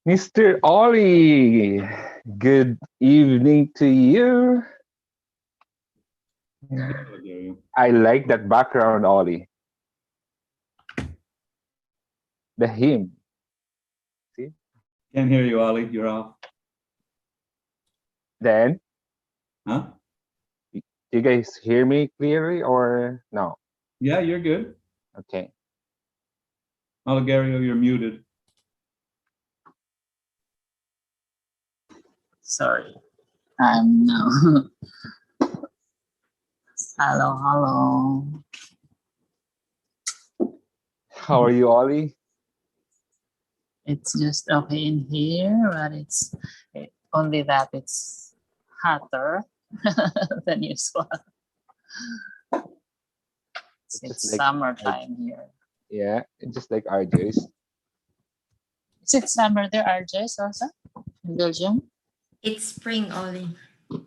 Mr. Ollie, good evening to you. I like that background, Ollie. The hymn. See? Can't hear you, Ollie. You're off. Then, Huh? you guys hear me clearly or no? Yeah, you're good. Okay. Olegario, you're muted. Sorry. No. Hello. How are you, Ollie? It's just okay in here, but it's only that it's hotter than usual. It's like summertime here. Yeah, it's just like RJ's. Is it summer there, RJ's also in Belgium? It's spring, Ollie.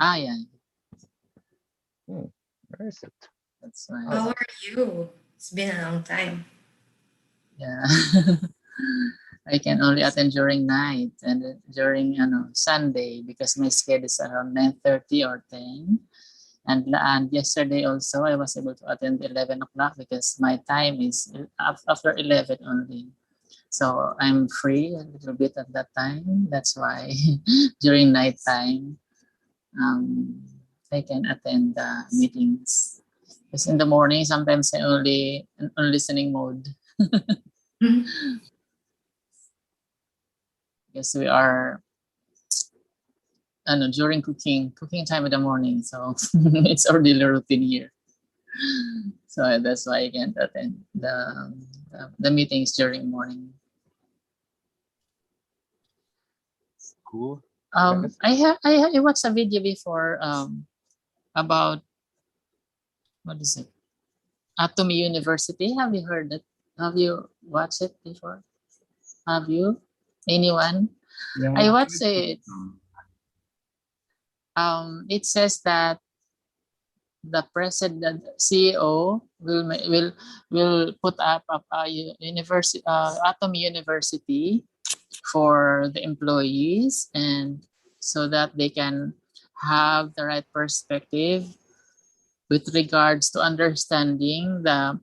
Yeah. Where is it? That's nice. How are you? It's been a long time. Yeah. I can only attend during night and during Sunday because my schedule is around 9:30 or 10. And yesterday also I was able to attend 11 o'clock because my time is after 11 only. So I'm free a little bit at that time. That's why during night time I can attend the meetings. Because in the morning sometimes I only on listening mode. Because we are during cooking time in the morning, so it's our daily routine here. So that's why I can't attend the meetings during morning. Cool. I watched a video before about what is it? Atomy University. Have you heard it? Have you watched it before? Have you? Anyone? Yeah, I watched it. It says that the president, CEO will put up a university, Atomy University for the employees, and so that they can have the right perspective with regards to understanding the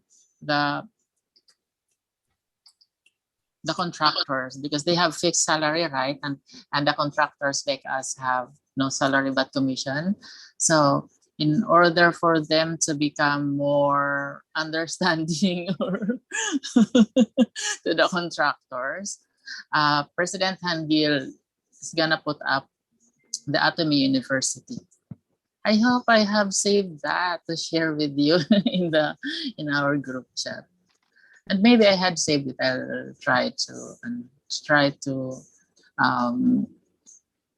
contractors, because they have fixed salary, right? And the contractors like us have no salary but commission. So in order for them to become more understanding to the contractors, President Handil is gonna put up the Atomy University. I hope I have saved that to share with you in our group chat. And maybe I had saved it. I'll try to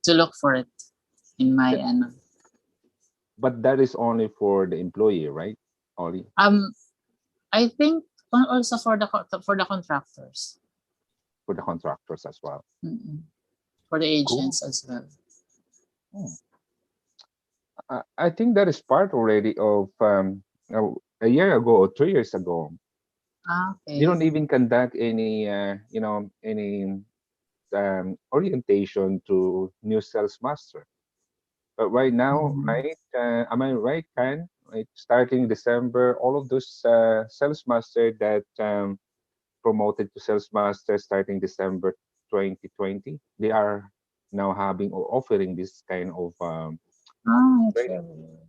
look for it in my end. But that is only for the employee, right, Ollie? I think also for the contractors. For the contractors as well. Mm-mm. For the agents as well. I think that is part already of a year ago or 2 years ago. Okay. They don't even conduct any orientation to new sales master. But right now, right? Am I right, Kan? Right, starting December, all of those sales master that promoted to sales master starting December 2020, they are now having or offering this kind of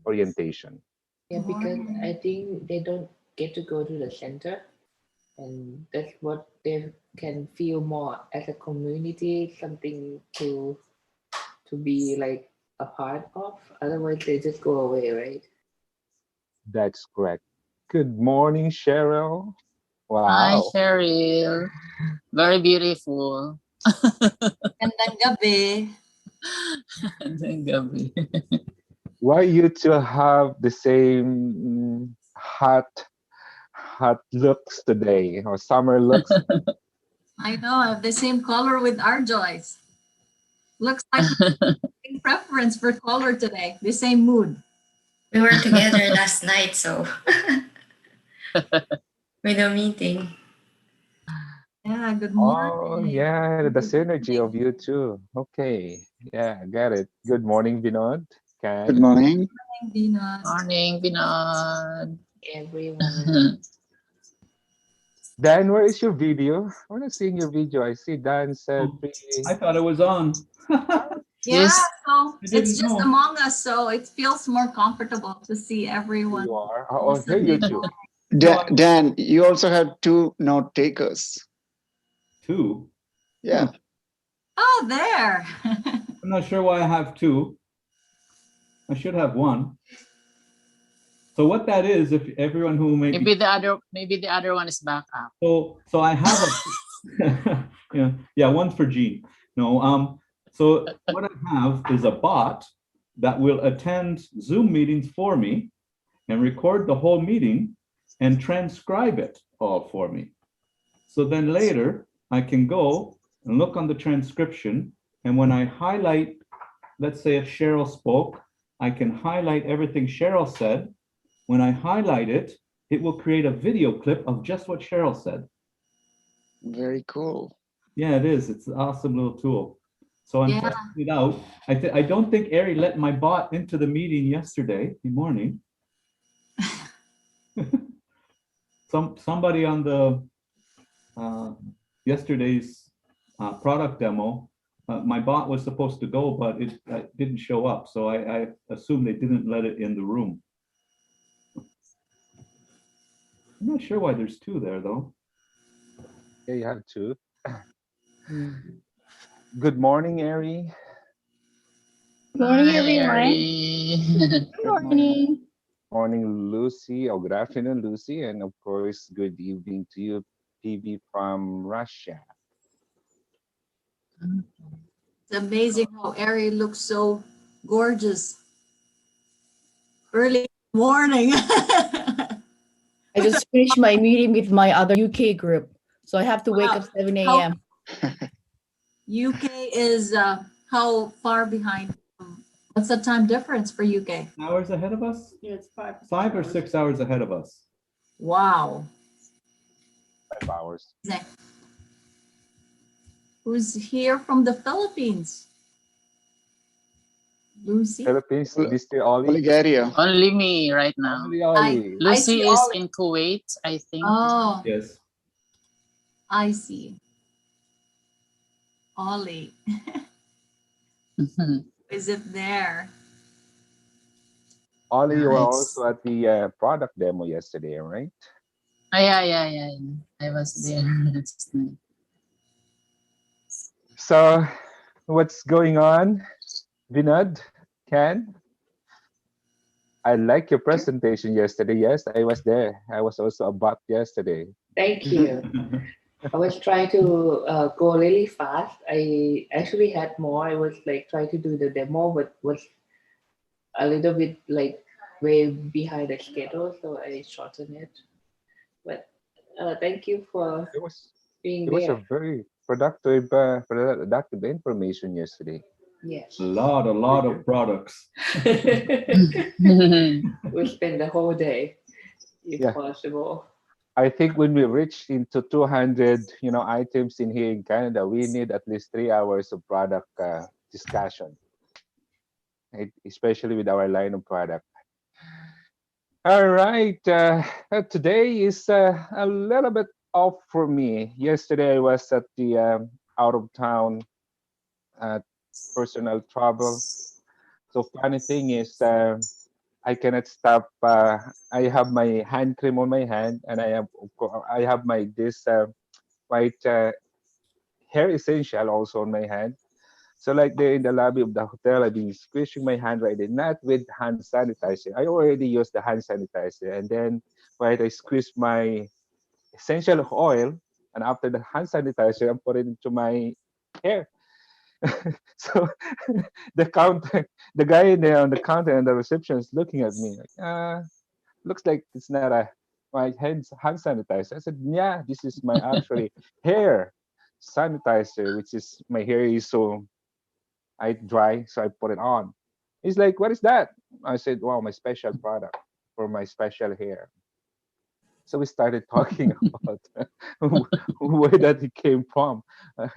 orientation. Yeah, because I think they don't get to go to the center, and that's what they can feel more as a community, something to be like a part of. Otherwise, they just go away, right? That's correct. Good morning, Cheryl. Wow. Hi, Cheryl. Very beautiful. Gandang gabi. Gandang gabi. Why you two have the same hot looks today, or summer looks? I know, I have the same color with our Joyce. Looks like preference for color today. The same mood. We were together last night, so with a meeting. Yeah, good Oh, morning. yeah, the Good synergy evening. of you two. Okay. Yeah, got it. Good morning, Vinod. Good Can. morning. Venus. Morning, Binod. Everyone. Dan, where is your video? I'm not seeing your video. I see Dan said Oh, pretty. I thought it was on. I Yeah, Yes. so it's didn't just know. among us, so it feels more comfortable to see everyone. You are. Oh, Most here of you the two. No, Dan, you also have two note takers. two. Yeah. Oh, there. I'm not sure why I have two. I should have one. So what that is, if everyone who may Maybe the other one is back up. so I have a yeah, one's for Gene. No, so what I have is a bot that will attend Zoom meetings for me and record the whole meeting and transcribe it all for me. So then later I can go and look on the transcription, and when I highlight, let's say if Cheryl spoke, I can highlight everything Cheryl said. When I highlight it, it will create a video clip of just what Cheryl said. Very cool. Yeah, it is. It's an awesome little tool. So I'm Yeah. testing it out. I don't think Ari let my bot into the meeting yesterday morning. Somebody on the yesterday's product demo, my bot was supposed to go, but it didn't show up. So I assume they didn't let it in the room. I'm not sure why there's two there though. Yeah, you have two. Good morning, Ari. Morning, Hi, everyone. Ari. Good morning. Morning, Lucy. Oh, good afternoon, Lucy. And of course, good evening to you, PB from Russia. It's amazing how Ari looks so gorgeous. Early morning. I just finished my meeting with my other UK group, so I have to wake Wow. up 7 How- a.m. UK is how far behind? What's the time difference for UK? Hours ahead of us? Yeah, it's 5 or 6 hours ahead of us. Wow. 5 hours. Who's here from the Philippines? Lucy? Philippines, Well, Mr. Ollie. Bulgaria. Only me right now. Only Ollie. I see Lucy is Ollie. in Kuwait, I think. Oh, Yes. I see. Ollie. Is it there? Ollie, you were Nice. also at the product demo yesterday, right? Yeah. I was there last night. So, what's going on, Vinod? Ken? I like your presentation yesterday. Yes, I was there. I was also a bot yesterday. Thank you. I was trying to go really fast. I actually had more. I was like trying to do the demo, but was a little bit like way behind the schedule, so I shortened it. But thank you for It was being it was a there. very productive information yesterday. Yes. A lot of products. We'll spend the whole day if Yeah. possible. I think when we reach into 200, items in here in Canada, we need at least 3 hours of product discussion, right? Especially with our line of product. All right. Today is a little bit off for me. Yesterday I was at the out of town personal trouble. So funny thing is, I cannot stop. I have my hand cream on my hand, and I have my this white hair essential also on my hand. So like there in the lobby of the hotel, I've been squishing my hand right there, not with hand sanitizer. I already used the hand sanitizer, and then right, I squeeze my essential oil, and after the hand sanitizer, I'm putting it into my hair. So the counter, the guy in there on the counter and the reception is looking at me like, looks like it's not a my hand sanitizer. I said, yeah, this is my actually hair sanitizer, which is my hair is so I dry, so I put it on. He's like, what is that? I said, wow, my special product for my special hair. So we started talking about where that it came from.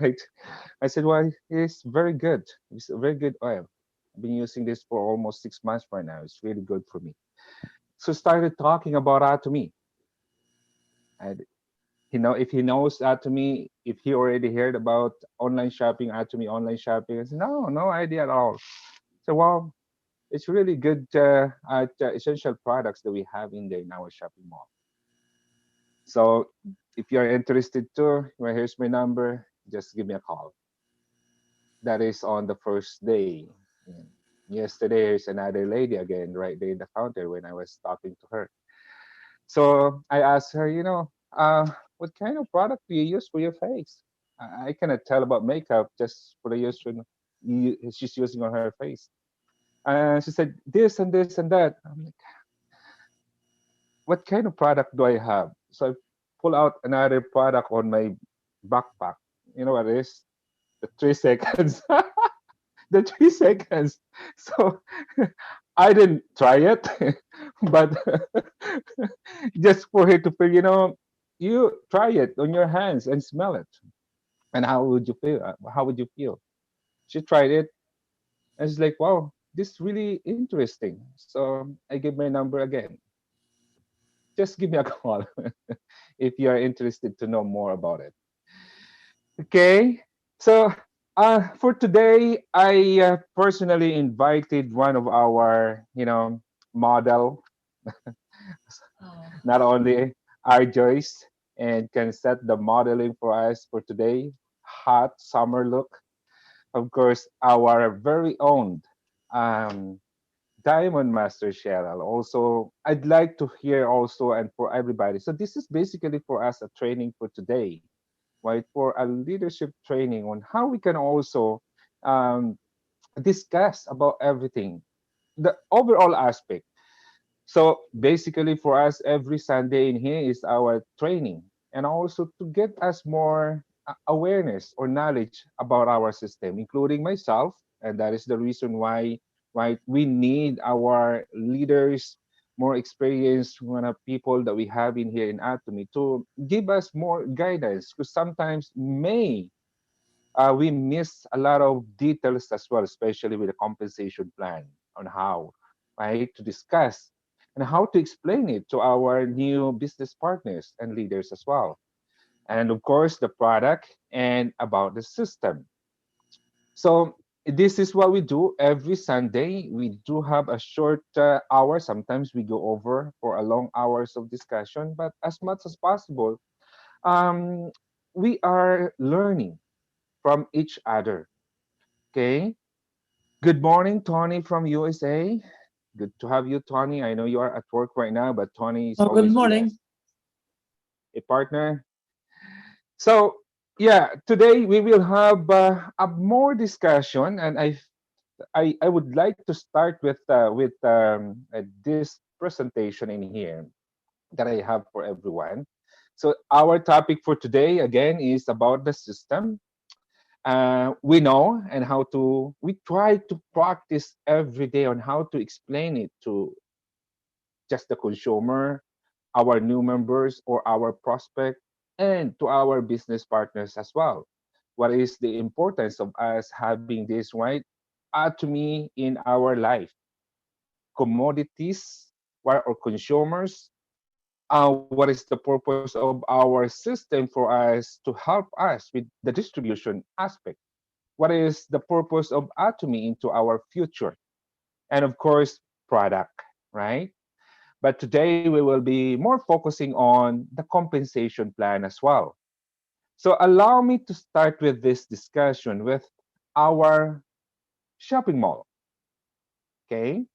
Right? I said, well, it's very good. It's a very good oil. I've been using this for almost 6 months right now. It's really good for me. So started talking about Atomy. And if he knows Atomy, if he already heard about online shopping, Atomy online shopping, I said, no, no idea at all. So well, it's really good at essential products that we have in there in our shopping mall. So if you're interested too, well, here's my number. Just give me a call. That is on the first day. And yesterday, there's another lady again right there in the counter when I was talking to her. So I asked her, what kind of product do you use for your face? I cannot tell about makeup just for the use she's using on her face. And she said this and this and that. I'm like, what kind of product do I have? So I pull out another product on my backpack. You know what it is? The 3 seconds. The 3 seconds. So I didn't try it, but just for her to feel, you try it on your hands and smell it. And how would you feel? How would you feel? She tried it and she's like, wow, this is really interesting. So I give my number again. Just give me a call if you are interested to know more about it. Okay. So for today, I personally invited one of our, model, Oh, not only our Joyce, and can set the modeling for us for today. Hot summer look. Of course, our very own um, Diamond Master Cheryl. Also, I'd like to hear also and for everybody. So this is basically for us a training for today, right? For a leadership training on how we can also um, discuss about everything, the overall aspect. So basically, for us, every Sunday in here is our training, and also to get us more awareness or knowledge about our system, including myself. And that is the reason why we need our leaders, more experienced people that we have in here in Atomy to give us more guidance. Because sometimes we miss a lot of details as well, especially with the compensation plan on how, right, to discuss and how to explain it to our new business partners and leaders as well. And of course, the product and about the system. So this is what we do every Sunday. We do have a short hour. Sometimes we go over for a long hours of discussion, but as much as possible, um, we are learning from each other. Okay. Good morning, Tony from USA. Good to have you, Tony. I know you are at work right now, but Tony is Oh, good always with morning. us. A partner. So, yeah, today we will have a more discussion, and I would like to start with this presentation in here that I have for everyone. So, our topic for today again is about the system. We know and how to we try to practice every day on how to explain it to just the consumer, our new members or our prospect, and to our business partners as well. What is the importance of us having this right to me in our life? Commodities, what are consumers? What is the purpose of our system for us to help us with the distribution aspect? What is the purpose of Atomy into our future? And of course, product, right? But today we will be more focusing on the compensation plan as well. So allow me to start with this discussion with our shopping mall, okay?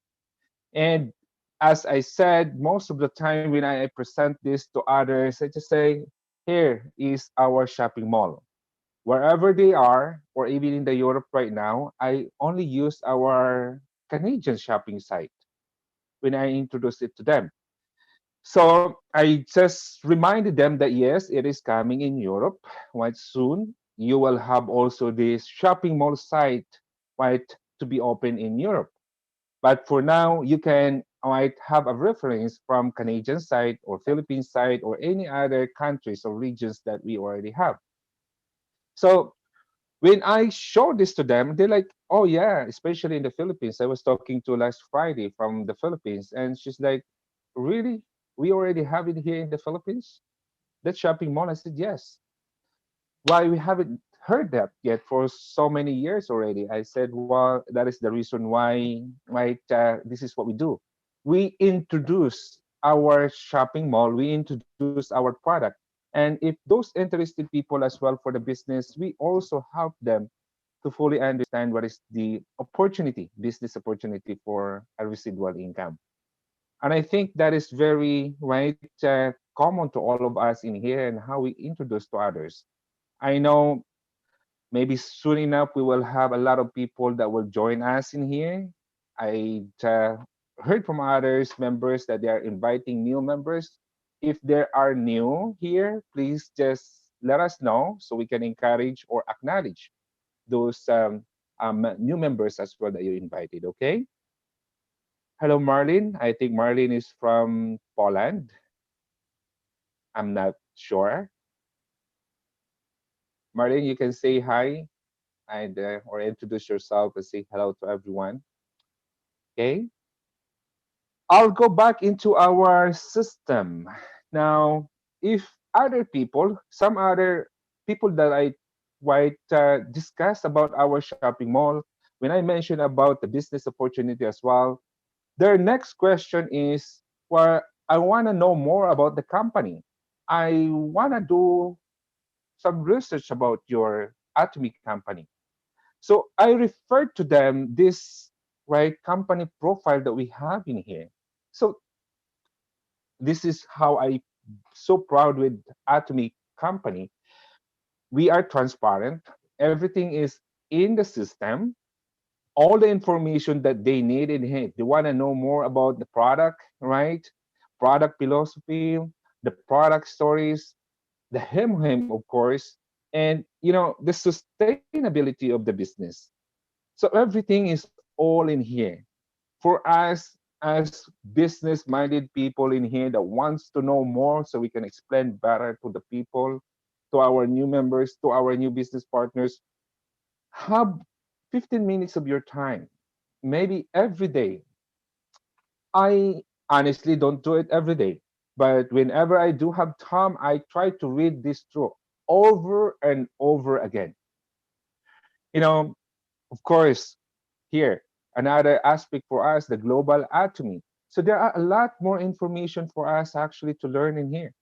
And as I said, most of the time when I present this to others, I just say, here is our shopping mall. Wherever they are, or even in the Europe right now, I only use our Canadian shopping site when I introduce it to them. So I just reminded them that yes, it is coming in Europe quite soon. You will have also this shopping mall site quite to be open in Europe. But for now, you can might have a reference from Canadian side or Philippine side or any other countries or regions that we already have. So when I showed this to them, they're like, "Oh yeah," especially in the Philippines. I was talking to last Friday from the Philippines, and she's like, "Really? We already have it here in the Philippines? That shopping mall?" I said, "Yes." "Why we haven't heard that yet for so many years already?" I said, "Well, that is the reason why, right? This is what we do. We introduce our shopping mall. We introduce our product, and if those interested people as well for the business, we also help them to fully understand what is the opportunity, business opportunity for a residual income." And I think that is very right common to all of us in here and how we introduce to others. I know maybe soon enough we will have a lot of people that will join us in here. I heard from others members that they are inviting new members. If there are new here, please just let us know so we can encourage or acknowledge those new members as well that you invited. Okay. Hello, Marlene. I think Marlene is from Poland. I'm not sure. Marlene, you can say hi and or introduce yourself and say hello to everyone. Okay. I'll go back into our system. Now, if other people, some other people that I might discuss about our shopping mall, when I mention about the business opportunity as well, their next question is, well, I want to know more about the company. I want to do some research about your Atomy company. So I referred to them this right company profile that we have in here. So this is how I so proud with Atomy company. We are transparent. Everything is in the system. All the information that they need in here. They want to know more about the product, right? Product philosophy, the product stories, the hem, of course, and the sustainability of the business. So everything is all in here for us as business-minded people in here that wants to know more so we can explain better to the people, to our new members, to our new business partners. Have 15 minutes of your time, maybe every day. I honestly don't do it every day, but whenever I do have time, I try to read this through over and over again. You know, of course, here, another aspect for us, the global atomy. So there are a lot more information for us actually to learn in here.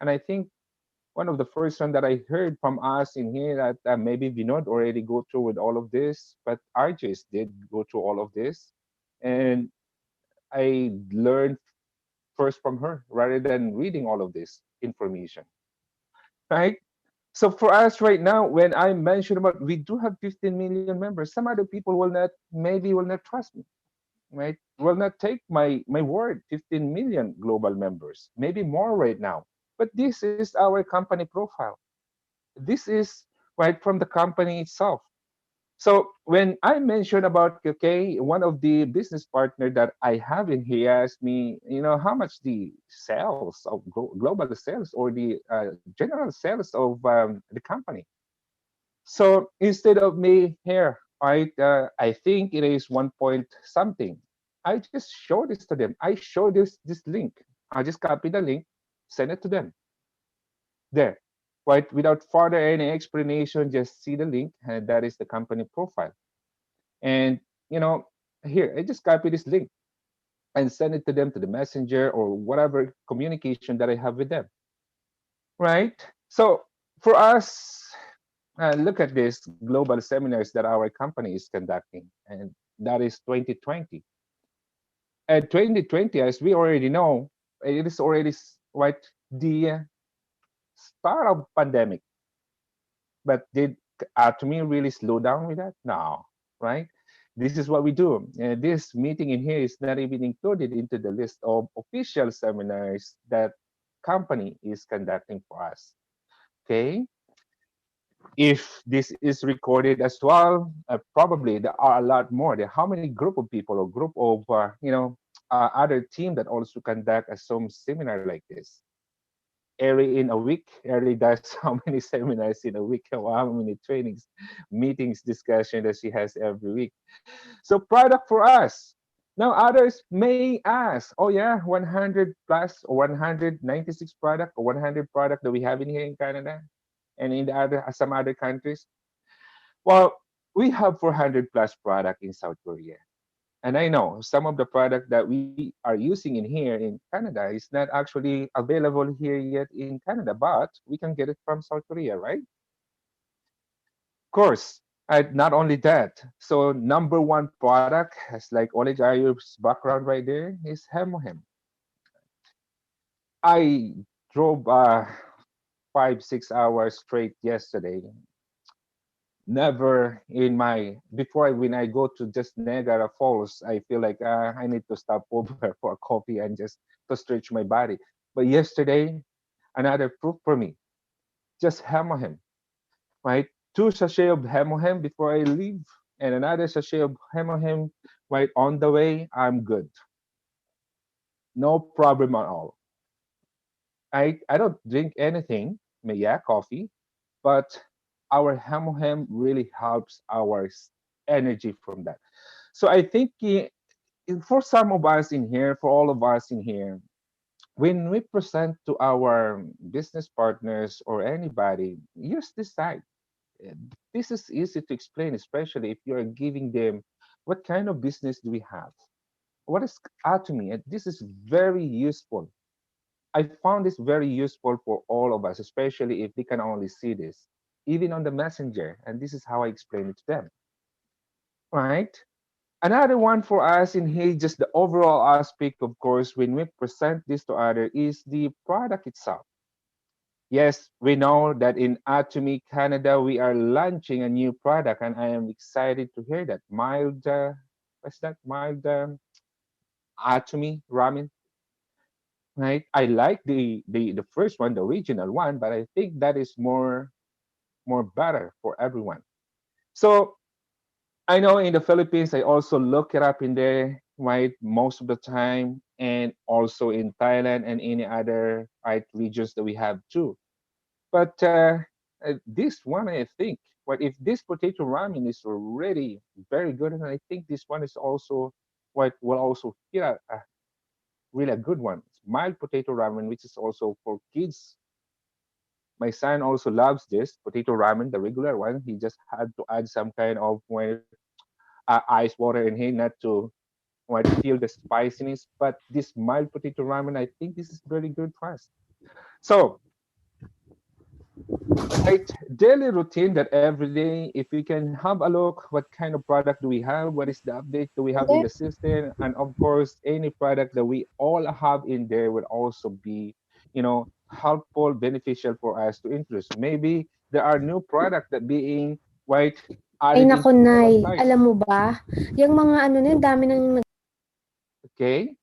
And I think one of the first one that I heard from us in here that maybe Vinod already go through with all of this, but RJs did go through all of this. And I learned first from her rather than reading all of this information, right? So for us right now, when I mentioned about we do have 15 million members, some other people will not, maybe will not trust me, right? Will not take my word, 15 million global members, maybe more right now. But this is our company profile. This is right from the company itself. So when I mentioned about, okay, one of the business partner that I have in here asked me, how much the sales of global sales or the general sales of the company. So instead of me here, I think it is 1 point something. I just show this to them. I show this link. I just copy the link, send it to them. There, right? Without further any explanation, just see the link, and that is the company profile. And here I just copy this link and send it to them to the messenger or whatever communication that I have with them, right? So for us, look at this global seminars that our company is conducting, and that is 2020. And 2020, as we already know, it is already right the start of pandemic. But did Atomy really slow down with that? No, right? This is what we do. This meeting in here is not even included into the list of official seminars that company is conducting for us. Okay. If this is recorded as well, probably there are a lot more. There, how many group of people or group of other team that also conduct a some seminar like this every in a week. Early does how many seminars in a week, how many trainings, meetings, discussion that she has every week. So product for us. Now others may ask, oh yeah, 100 plus or 196 product or 100 product that we have in here in Canada and in the other some other countries. Well, we have 400 plus product in South Korea. And I know some of the product that we are using in here in Canada is not actually available here yet in Canada, but we can get it from South Korea, right? Of course. Not only that, so number one product, as like Oleg Ayub's background right there, is Hemohem. I drove 5 6 hours straight yesterday. Never in my before when I go to just Niagara Falls, I feel like I need to stop over for a coffee and just to stretch my body. But yesterday, another proof for me, just Hemohem, right? Two sachet of Hemohem before I leave, and another sachet of Hemohem right on the way. I'm good, no problem at all. I don't drink anything, yeah, coffee, but our Hemohem really helps our energy from that. So I think for some of us in here, for all of us in here, when we present to our business partners or anybody, use this side. Uh, This is easy to explain, especially if you're giving them what kind of business do we have? What is Atomy? And this is very useful. I found this very useful for all of us, especially if they can only see this, even on the messenger. And this is how I explain it to them, right? Another one for us in here, just the overall aspect, of course, when we present this to others, is the product itself. Yes, we know that in Atomy Canada, we are launching a new product, and I am excited to hear that. What's that? Mild Atomy ramen, right? I like the first one, the original one, but I think that is more better for everyone. So I know in the Philippines, I also look it up in there, right, most of the time, and also in Thailand and any other right regions that we have too. But this one, I think, what if this potato ramen is already very good, and I think this one is also what will also hit a really a good one. It's mild potato ramen, which is also for kids. My son also loves this potato ramen, the regular one. He just had to add some kind of ice water in here, not to feel the spiciness. But this mild potato ramen, I think this is very good for us. So right, daily routine that every day, if we can have a look, what kind of product do we have? What is the update do we have in the system? And of course, any product that we all have in there would also be, helpful, beneficial for us to introduce. Maybe there are new product that being right Ay added naku, into our Nay, site. alam mo ba, yung mga ano na, yung dami ng Okay,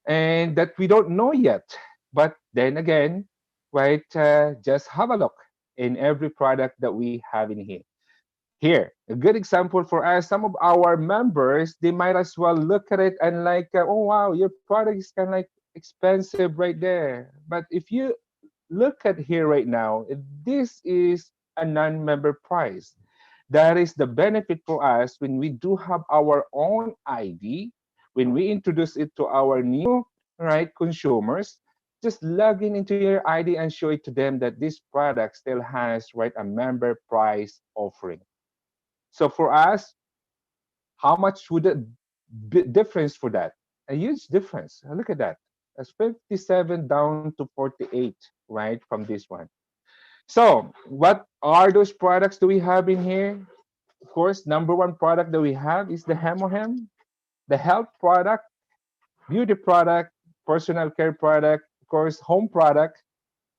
and that we don't know yet. But then again, right, just have a look in every product that we have in here. Here, a good example for us, some of our members, they might as well look at it and like, oh wow, your product is kind of like expensive right there. But if you look at here right now, this is a non-member price. That is the benefit for us when we do have our own ID, when we introduce it to our new right consumers, just log in into your ID and show it to them that this product still has right a member price offering. So for us, how much would the difference for that? A huge difference. Look at that. That's 57 down to 48, right, from this one. So what are those products do we have in here? Of course, number one product that we have is the Hemohem, the health product, beauty product, personal care product, of course, home product.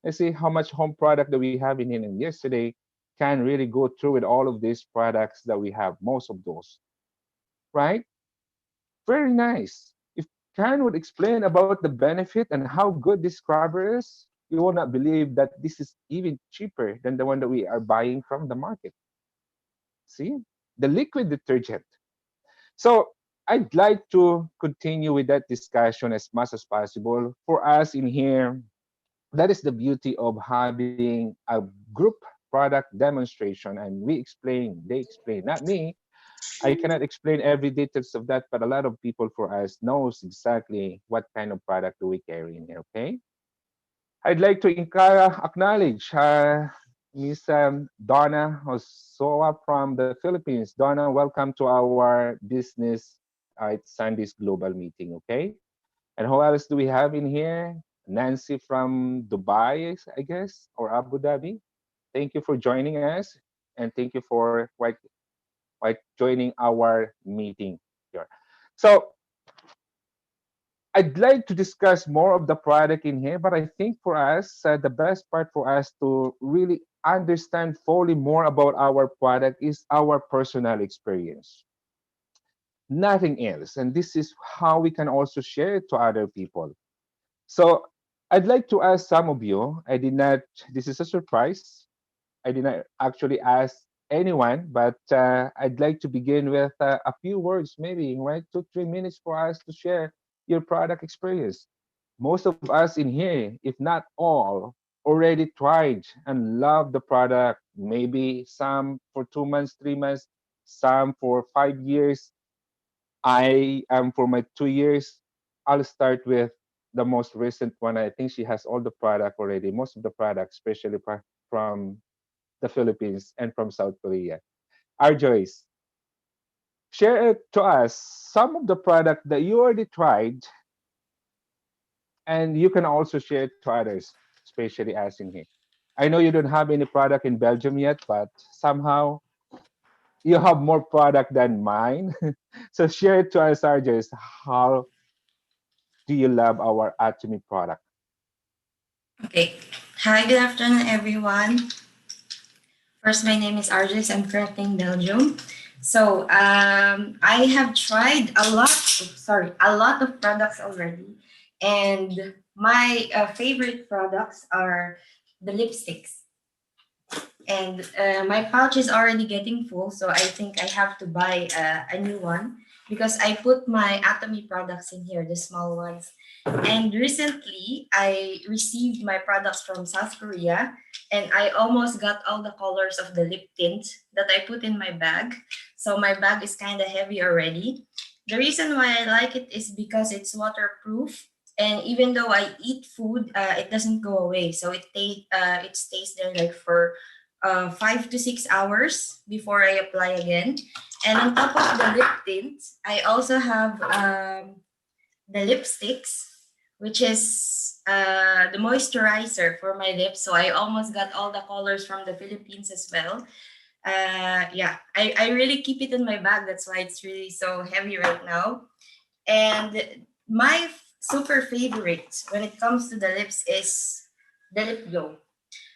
Let's see how much home product that we have in here. And yesterday can really go through with all of these products that we have, most of those, right? Very nice. If Karen would explain about the benefit and how good this scrubber is, you will not believe that this is even cheaper than the one that we are buying from the market. See? The liquid detergent. So I'd like to continue with that discussion as much as possible. For us in here, that is the beauty of having a group product demonstration, and they explain, not me. I cannot explain every details of that, but a lot of people for us knows exactly what kind of product do we carry in here. Okay, I'd like to acknowledge Miss Donna Hosoa from the Philippines. Donna, welcome to our business it's Sunday's global meeting. Okay, and who else do we have in here? Nancy from Dubai, I guess, or Abu Dhabi. Thank you for joining us, and thank you for joining our meeting here. So I'd like to discuss more of the product in here, but I think for us, the best part for us to really understand fully more about our product is our personal experience. Nothing else. And this is how we can also share it to other people. So I'd like to ask some of you, this is a surprise. I did not actually ask anyone, but I'd like to begin with a few words, maybe, right? 2, 3 minutes for us to share your product experience. Most of us in here, if not all, already tried and love the product. Maybe some for 2 months, 3 months, some for 5 years. I am for my 2 years. I'll start with the most recent one. I think she has all the product already, most of the products, especially from the Philippines and from South Korea. Our Joyce, share it to us some of the product that you already tried, and you can also share it to others, especially us in here. I know you don't have any product in Belgium yet, but somehow you have more product than mine. So share it to us, our Joyce. How do you love our Atomy product? Okay. Hi, good afternoon, everyone. First, my name is Arjus. I'm currently in Belgium. So I have tried a lot of products already. And my favorite products are the lipsticks. And my pouch is already getting full, so I think I have to buy a new one because I put my Atomy products in here, the small ones. And recently, I received my products from South Korea, and I almost got all the colors of the lip tint that I put in my bag. So my bag is kind of heavy already. The reason why I like it is because it's waterproof, and even though I eat food, it doesn't go away. So it stays there like for 5 to 6 hours before I apply again. And on top of the lip tint, I also have the lipsticks, which is the moisturizer for my lips. So I almost got all the colors from the Philippines as well. Yeah, I really keep it in my bag. That's why it's really so heavy right now. And my super favorite when it comes to the lips is the lip glow.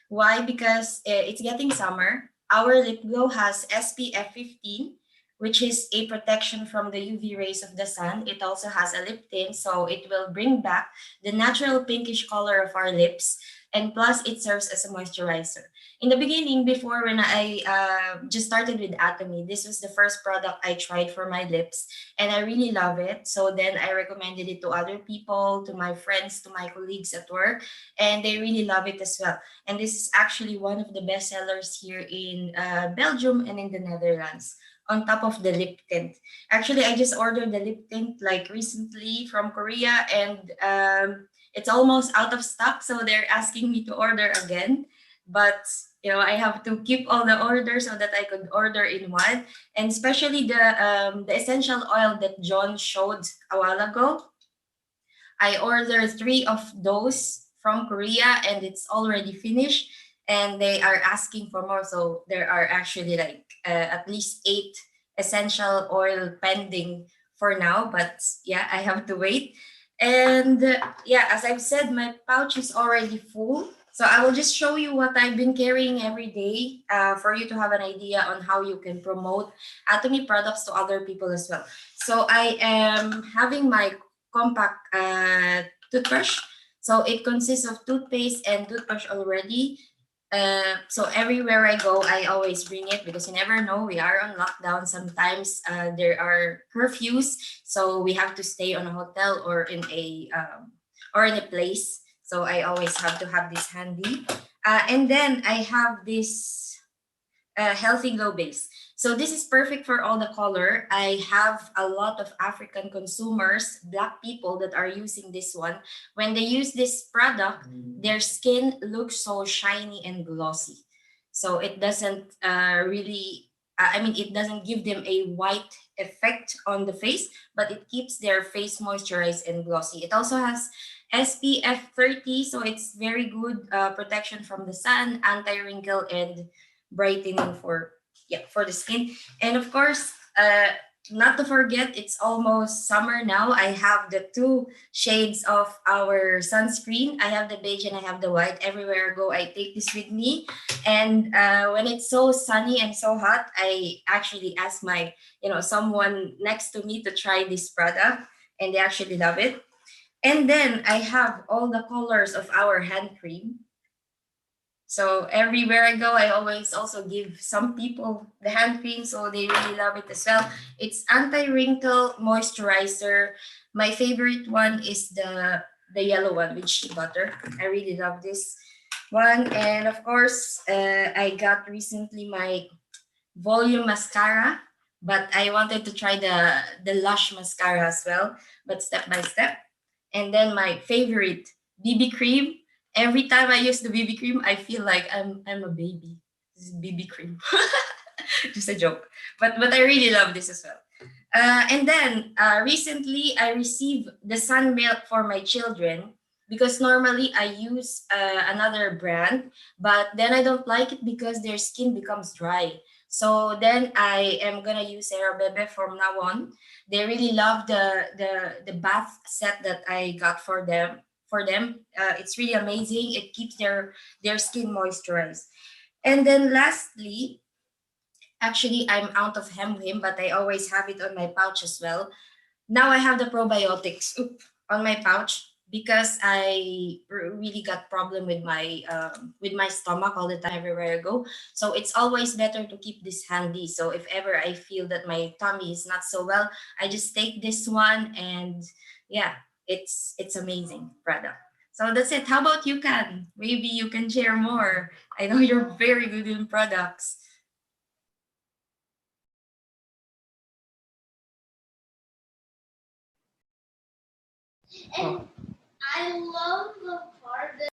Why? Because it's getting summer. Our lip glow has SPF 15, which is a protection from the UV rays of the sun. It also has a lip tint, so it will bring back the natural pinkish color of our lips. And plus, it serves as a moisturizer. In the beginning, before when I just started with Atomy, this was the first product I tried for my lips, and I really love it. So then I recommended it to other people, to my friends, to my colleagues at work, and they really love it as well. And this is actually one of the best sellers here in Belgium and in the Netherlands. On top of the lip tint, actually, I just ordered the lip tint like recently from Korea, and it's almost out of stock. So they're asking me to order again, but I have to keep all the orders so that I could order in one. And especially the essential oil that John showed a while ago, I ordered 3 of those from Korea, and it's already finished. And they are asking for more. So there are actually like at least 8 essential oil pending for now. But yeah, I have to wait. And yeah, as I've said, my pouch is already full. So I will just show you what I've been carrying every day for you to have an idea on how you can promote Atomy products to other people as well. So I am having my compact toothbrush. So it consists of toothpaste and toothbrush already. So everywhere I go, I always bring it because you never know. We are on lockdown. Sometimes there are curfews, so we have to stay on a hotel or in a place. So I always have to have this handy. And then I have this healthy glow base. So this is perfect for all the color. I have a lot of African consumers, black people that are using this one. When they use this product, their skin looks so shiny and glossy. So it doesn't really, I mean, it doesn't give them a white effect on the face, but it keeps their face moisturized and glossy. It also has SPF 30, so it's very good protection from the sun, anti-wrinkle, and brightening for the skin. And of course, not to forget, it's almost summer now. I have the two shades of our sunscreen. I have the beige and I have the white. Everywhere I go, I take this with me. And when it's so sunny and so hot, I actually ask my, someone next to me to try this product, and they actually love it. And then I have all the colors of our hand cream. So everywhere I go, I always also give some people the hand cream, so they really love it as well. It's anti-wrinkle moisturizer. My favorite one is the yellow one with shea butter. I really love this one. And of course, I got recently my volume mascara, but I wanted to try the Lush mascara as well, but step by step. And then my favorite BB cream. Every time I use the BB cream, I feel like I'm a baby. This is BB cream. Just a joke. But I really love this as well. And then recently I received the sun milk for my children because normally I use another brand, but then I don't like it because their skin becomes dry. So then I am gonna use Sarah Bebe from now on. They really love the bath set that I got for them. It's really amazing. It keeps their skin moisturized. And then lastly, actually, I'm out of him, but I always have it on my pouch as well. Now I have the probiotics on my pouch because I really got problem with my stomach all the time everywhere I go. So it's always better to keep this handy. So if ever I feel that my tummy is not so well, I just take this one, and yeah, it's amazing product. So that's it. How about you, Can? Maybe you can share more. I know you're very good in products. Oh, I love the part that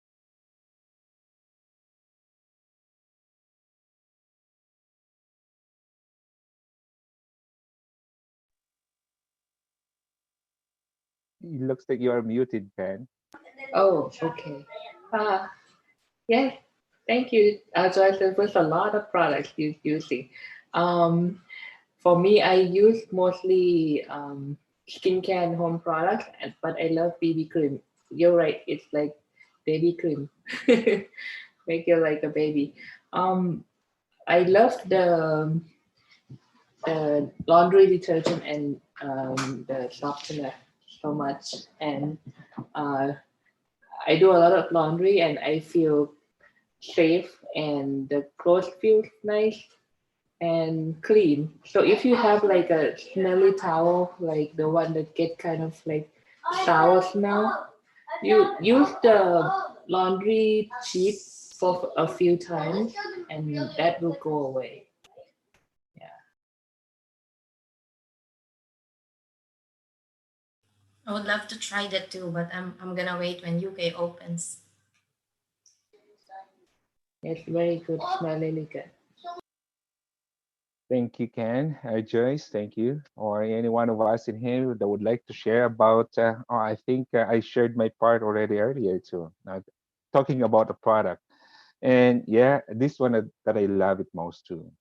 It looks like you are muted, Ken. oh, okay. Uh, yeah, thank you. Joyce, there was a lot of products you using. Um, for me, I use mostly skincare and home products, but I love BB cream. You're right, it's like baby cream. Make you like a baby. Um, I love the laundry detergent and the softener so much, and uh, I do a lot of laundry, and I feel safe, and the clothes feel nice and clean. So if you have like a smelly towel, like the one that get kind of like sour smell, you use the laundry sheet for a few times, and that will go away. Yeah. I would love to try that too, but I'm gonna wait when UK opens. It's very good, smell really good. Thank you, Ken. Joyce, thank you. Or any one of us in here that would like to share about, I think I shared my part already earlier too, talking about the product. And yeah, this one that I love it most too.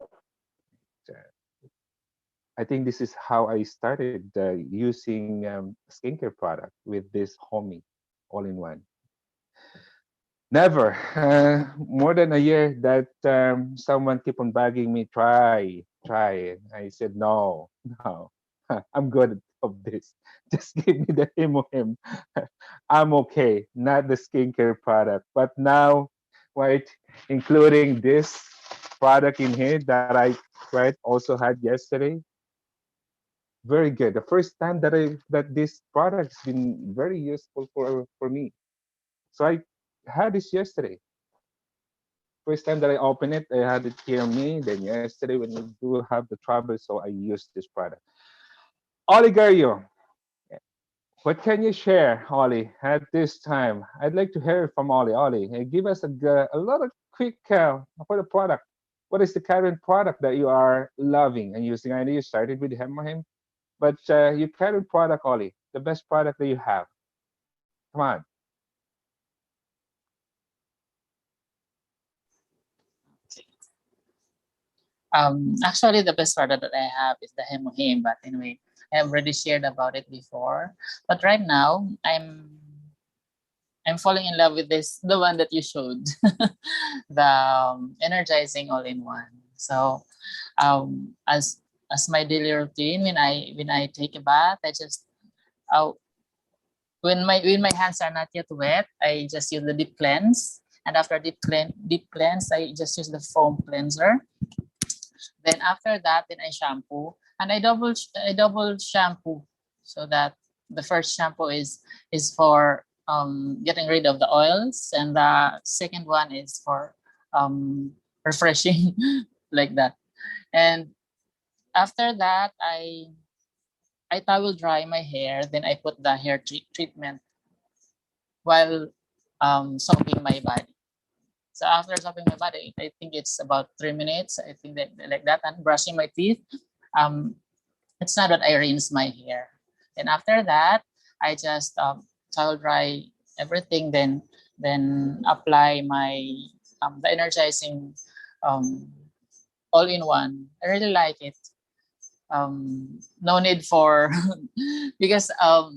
Uh, I think this is how I started using skincare product with this Homey all-in-one. Never. More than a year that someone keep on begging me, try. I said, no, no. I'm good of this. Just give me the him. I'm okay, not the skincare product. But now right? Including this product in here that I right also had yesterday. Very good. The first time that this product has been very useful for me. So I had this yesterday. First time that I opened it, I had it here on me. Then yesterday, when you do have the trouble, so I used this product. Oligario, what can you share, Ollie, at this time? I'd like to hear from Ollie. Ollie, give us a lot of quick for the product. What is the current product that you are loving and using? I know you started with Hemohim, but your current product, Ollie, the best product that you have. Come on. Actually, the best product that I have is the Hemohim, but anyway, I have already shared about it before. But right now, I'm falling in love with this, the one that you showed, the energizing all-in-one. So, as my daily routine, when I take a bath, I just when my hands are not yet wet, I just use the deep cleanse, and after deep cleanse, I just use the foam cleanser. Then after that, then I shampoo, and I double shampoo, so that the first shampoo is for getting rid of the oils, and the second one is for refreshing, like that. And after that, I towel dry my hair, then I put the hair treatment while soaping my body. So after soaping my body, I think it's about 3 minutes. I think that like that, and brushing my teeth. Um, it's not that I rinse my hair. And after that, I just towel dry everything. Then apply my the energizing um, all in one. I really like it. No need for because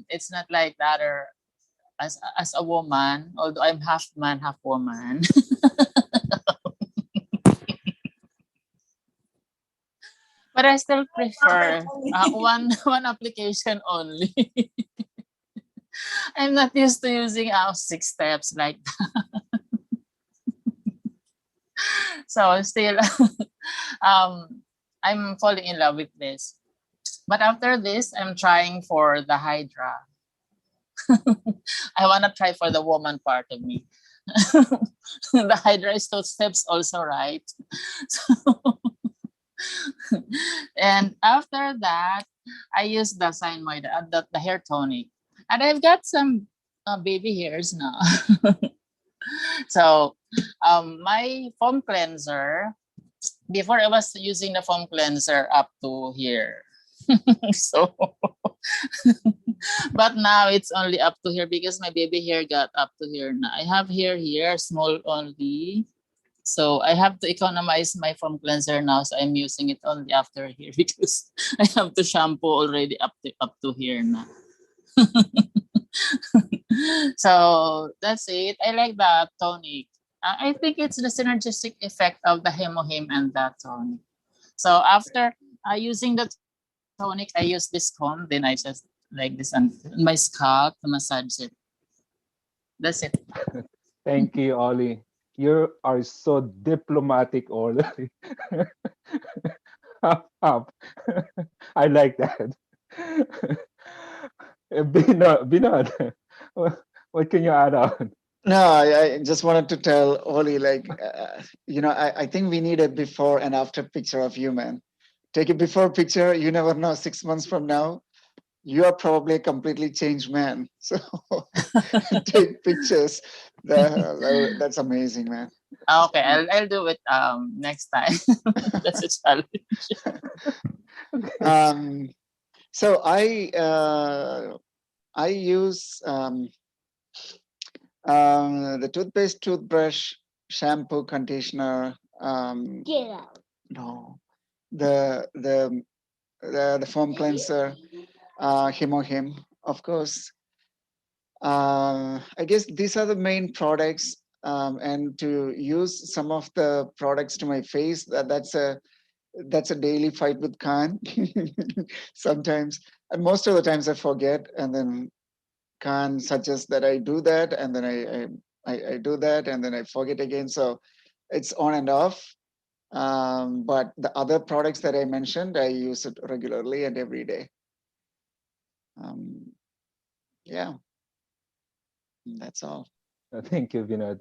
it's not like the other. As a woman, although I'm half man, half woman, but I still prefer one application only. I'm not used to using 6 steps like that. So still, um, I'm falling in love with this. But after this, I'm trying for the Hydra. I wanna try for the woman part of me. The Hydra is 2 steps also, right? So, and after that, I use the Synmoid, the hair tonic. And I've got some baby hairs now. So my foam cleanser, before I was using the foam cleanser up to here. So, but now it's only up to here because my baby hair got up to here now. I have hair here, small only. So I have to economize my foam cleanser now. So I'm using it only after here because I have to shampoo already up to here now. So that's it. I like the tonic. I think it's the synergistic effect of the Hemohim and the tonic. So after using the tonic, I use this comb. Then I just like this on my scalp to massage it. That's it. Thank you, Ollie. You are so diplomatic, Ollie. Hop, hop. I like that. Binod, what can you add on? No, I just wanted to tell Oli, like, I think we need a before and after picture of you, man. Take a before picture. You never know. 6 months from now, you are probably a completely changed man. So take pictures. That's amazing, man. Okay, I'll do it next time. That's a challenge. So I use the toothpaste, toothbrush, shampoo, conditioner. Get out. No, the foam cleanser, Hemohim, of course. I guess these are the main products, and to use some of the products to my face, that's a daily fight with Khan. Sometimes, and most of the times I forget, and then Khan suggests that I do that, and then I do that and then I forget again. So it's on and off. But the other products that I mentioned, I use it regularly and every day. Yeah, that's all. Thank you, Vinod.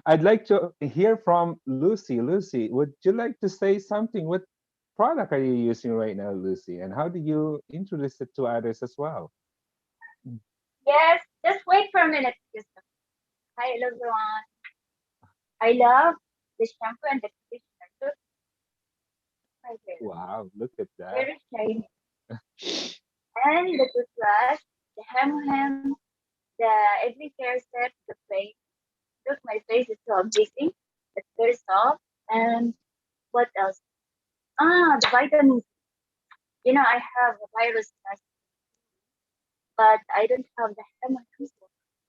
I'd like to hear from Lucy. Lucy, would you like to say something? What product are you using right now, Lucy? And how do you introduce it to others as well? Yes, just wait for a minute. Hi, hello everyone. I love the shampoo and the conditioner too. Right there. Wow, look at that. Very shiny. And the toothbrush, the hem, the every care set, the face. Look, my face is so amazing. It's very soft. And what else? The vitamins. You know, I have a virus test, but I don't have the hem.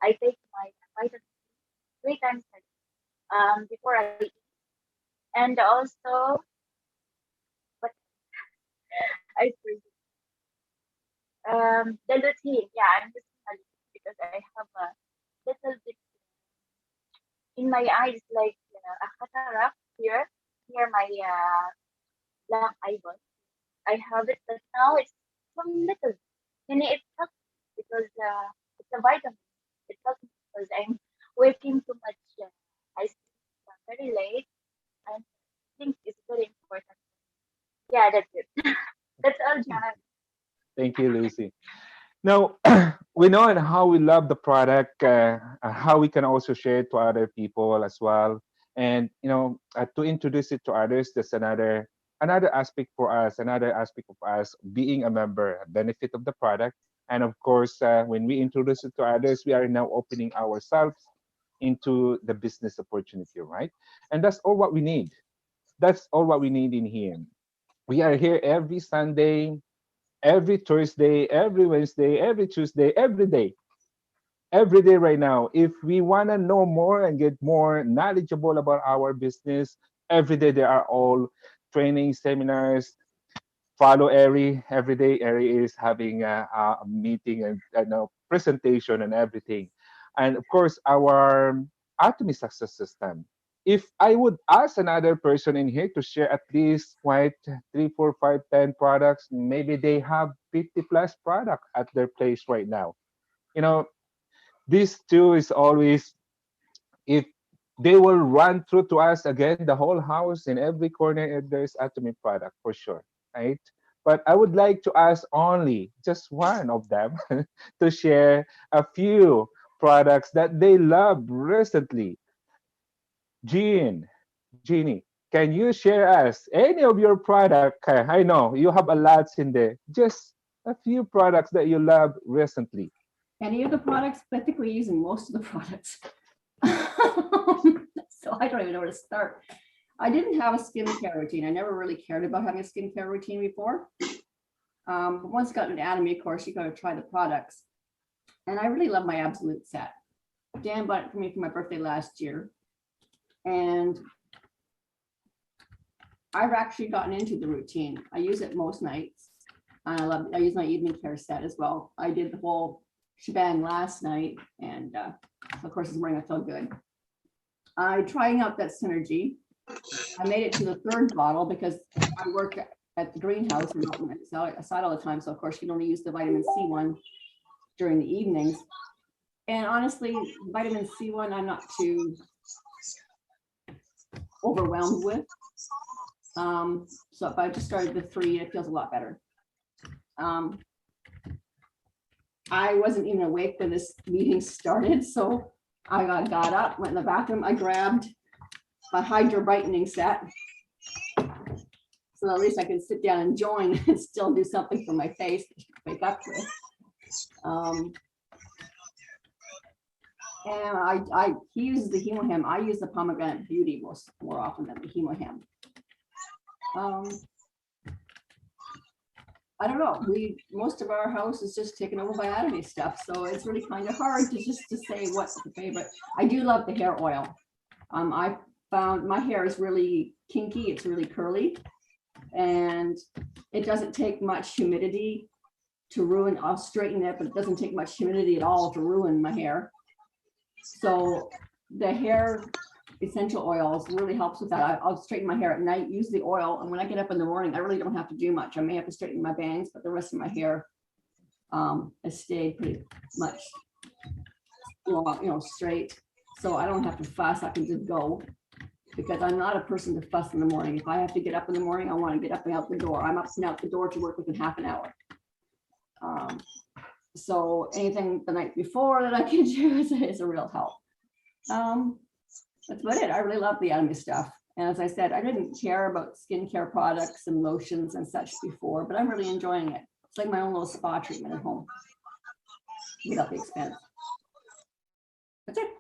I take my vitamins 3 times a day before I eat. And also, what I forget. The lutein. Yeah, I'm just because I have a little bit in my eyes, like a cataract here near my black eyeball. I have it, but now it's some little. And it helps because it's a vitamin. It helps because I'm working too much. I sleep very late. I think it's very important. Yeah, that's it. That's all, John. Thank you, Lucy. Now, we know and how we love the product, how we can also share it to other people as well. And to introduce it to others, that's another aspect for us, another aspect of us being a member, a benefit of the product. And of course, when we introduce it to others, we are now opening ourselves into the business opportunity, right? And that's all what we need. That's all what we need in here. We are here every Sunday, every Thursday, every Wednesday, every Tuesday, every day right now. If we want to know more and get more knowledgeable about our business, every day there are all training seminars. Follow Eri. Every day Eri is having a meeting and presentation and everything. And of course, our Atomy Success System. If I would ask another person in here to share at least quite 3, 4, 5, 10 products, maybe they have 50 plus products at their place right now. You know, this too is always, if they will run through to us again, the whole house in every corner, there's Atomy product for sure, right? But I would like to ask only just one of them to share a few products that they love recently. Jeannie, can you share us any of your product? I know you have a lot in there. Just a few products that you love recently. Any of the products, basically using most of the products. So I don't even know where to start. I didn't have a skincare routine. I never really cared about having a skincare routine before. But once I got into Atomy, of course, you got to try the products. And I really love my Absolute set. Dan bought it for me for my birthday last year. And I've actually gotten into the routine. I use it most nights. I use my evening care set as well. I did the whole shebang last night, and of course this morning I felt good. I'm trying out that Synergy. I made it to the 3rd bottle because I work at the greenhouse and not outside all the time, so of course you can only use the vitamin C one during the evenings. And honestly, vitamin C one I'm not too overwhelmed with. So if I just started the 3, it feels a lot better. I wasn't even awake when this meeting started, so I got up, went in the bathroom, I grabbed a Hydra brightening set, so at least I can sit down and join and still do something for my face to wake up with. And he uses the Hemohem. I use the Pomegranate Beauty more often than the Hemohem. I don't know. Most of our house is just taken over by Atomy stuff, so it's really kind of hard to say what's the favorite. I do love the hair oil. I found my hair is really kinky. It's really curly, and it doesn't take much humidity to ruin. I'll straighten it, but it doesn't take much humidity at all to ruin my hair. So the hair essential oils really helps with that. I'll straighten my hair at night, use the oil, and when I get up in the morning, I really don't have to do much. I may have to straighten my bangs, but the rest of my hair has stayed pretty much long, straight. So I don't have to fuss. I can just go, because I'm not a person to fuss in the morning. If I have to get up in the morning, I want to get up and out the door. I'm up and out the door to work within half an hour. So anything the night before that I can do is a real help. That's about it. I really love the Atomy stuff. And as I said, I didn't care about skincare products and lotions and such before, but I'm really enjoying it. It's like my own little spa treatment at home without the expense. That's it.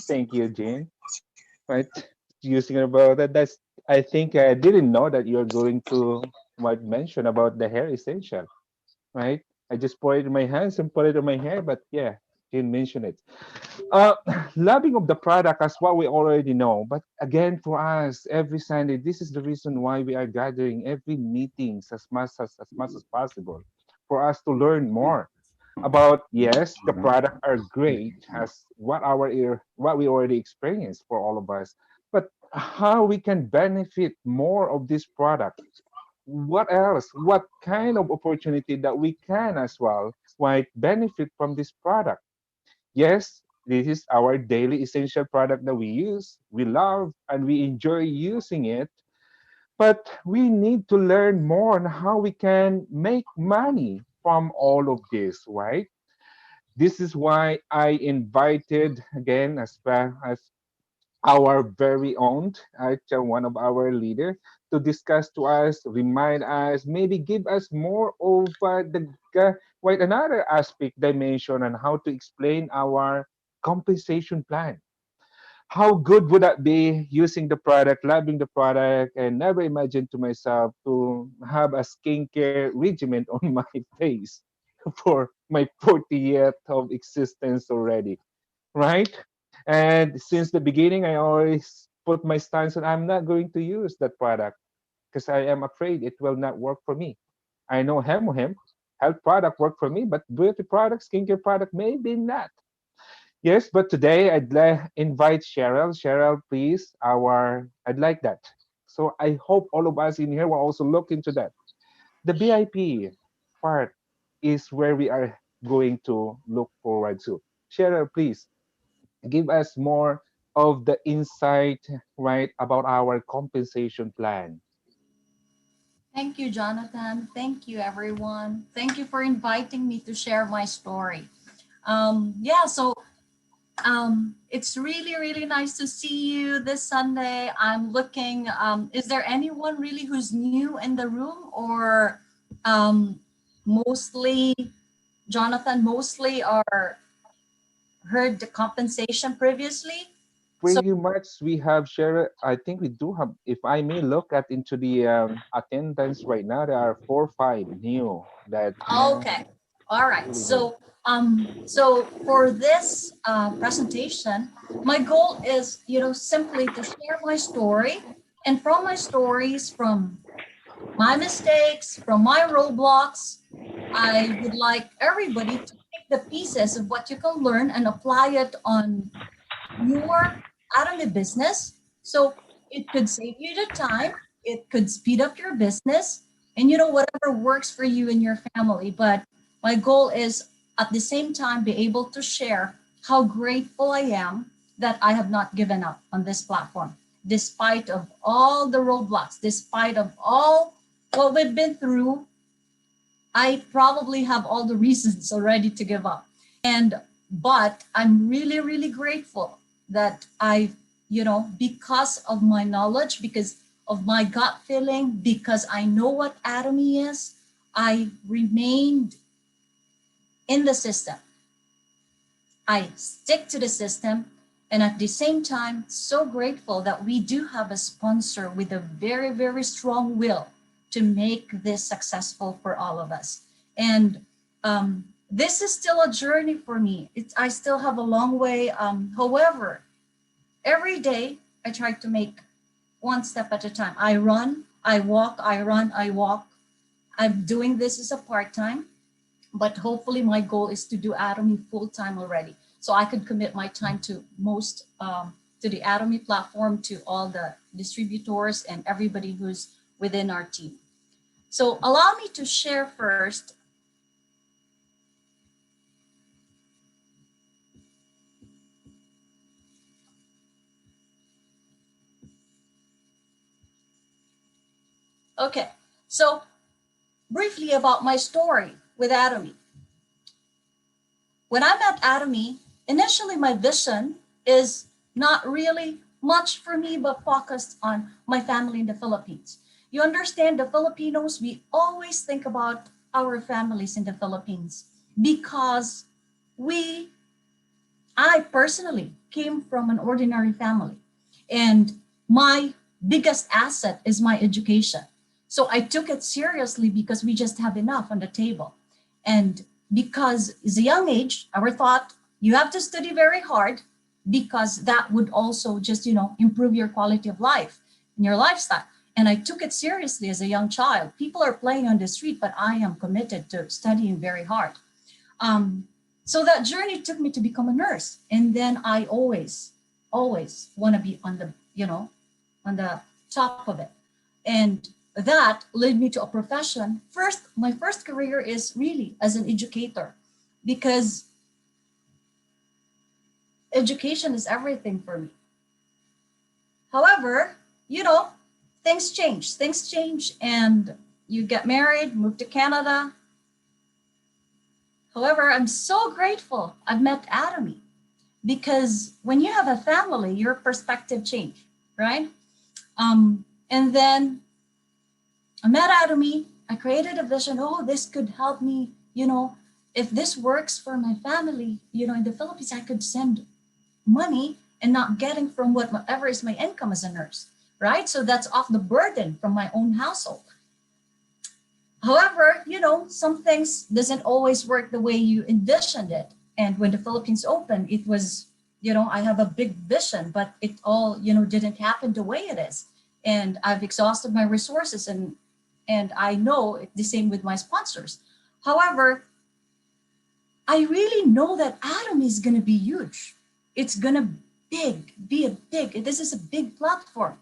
Thank you, Jane. Right, using about that. I think I didn't know that you're going to mention about the hair essential. Right, I just pour it in my hands and put it on my hair, but yeah, didn't mention it. Uh, Loving of the product as what we already know, but again, for us, every Sunday, this is the reason why we are gathering every meetings as much as possible for us to learn more about, yes, the product are great as what we already experienced for all of us, but how we can benefit more of this product. What else? What kind of opportunity that we can as well might benefit from this product? Yes, this is our daily essential product that we use, we love, and we enjoy using it. But we need to learn more on how we can make money from all of this, right? This is why I invited again as our very own, one of our leader, to discuss to us, remind us, maybe give us more of quite another aspect dimension on how to explain our compensation plan. How good would that be using the product, loving the product, and never imagined to myself to have a skincare regimen on my face for my 40th of existence already, right? And since the beginning, I always put my stance on I'm not going to use that product because I am afraid it will not work for me. I know Hemohem health product work for me, but beauty product, skincare product, maybe not. Yes, but today invite Cheryl. Cheryl, please, I'd like that. So I hope all of us in here will also look into that. The VIP part is where we are going to look forward to. Cheryl, please give us more of the insight, right, about our compensation plan. Thank you, Jonathan. Thank you, everyone. Thank you for inviting me to share my story. It's really, really nice to see you this Sunday. I'm looking, is there anyone really who's new in the room, or mostly, Jonathan, mostly are heard the compensation previously? So, Pretty much we have Cheryl. I think we do have, if I may look at into the attendance right now, there are 4 or 5 new that okay. All right. really new. So for this presentation, my goal is, simply to share my story, and from my stories, from my mistakes, from my roadblocks, I would like everybody to take the pieces of what you can learn and apply it on your Atomy business. So it could save you the time, it could speed up your business, and whatever works for you and your family. But my goal is at the same time be able to share how grateful I am that I have not given up on this platform, despite of all the roadblocks, despite of all what we've been through. I probably have all the reasons already to give up. But I'm really, really grateful that because of my knowledge, because of my gut feeling, because I know what Atomy is, I remained in the system. I stick to the system. And at the same time, so grateful that we do have a sponsor with a very, very strong will to make this successful for all of us. And this is still a journey for me. I still have a long way. However, every day I try to make one step at a time. I run, I walk, I run, I walk. I'm doing this as a part-time, but hopefully my goal is to do Atomy full-time already. so I could commit my time to to the Atomy platform, to all the distributors and everybody who's within our team. So allow me to share first. Okay, so briefly about my story with Atomy. When I met Atomy, initially my vision is not really much for me, but focused on my family in the Philippines. You understand, the Filipinos, we always think about our families in the Philippines because I personally came from an ordinary family, and my biggest asset is my education. So I took it seriously because we just have enough on the table. And because as a young age, our thought, you have to study very hard because that would also just, improve your quality of life and your lifestyle. And I took it seriously as a young child. People are playing on the street, but I am committed to studying very hard. So that journey took me to become a nurse. And then I always want to be on the top of it. And that led me to a profession. My first career is really as an educator, because education is everything for me. However, things change, and you get married, move to Canada. However, I'm so grateful I've met Atomy, because when you have a family, your perspective change, right? And then I met Atomy. I created a vision. Oh, this could help me. If this works for my family, in the Philippines, I could send money and not getting from whatever is my income as a nurse, right? So that's off the burden from my own household. However, some things doesn't always work the way you envisioned it. And when the Philippines opened, it was, I have a big vision, but it all, didn't happen the way it is. And I've exhausted my resources, and I know the same with my sponsors. However, I really know that Atomy is going to be huge. It's going to this is a big platform.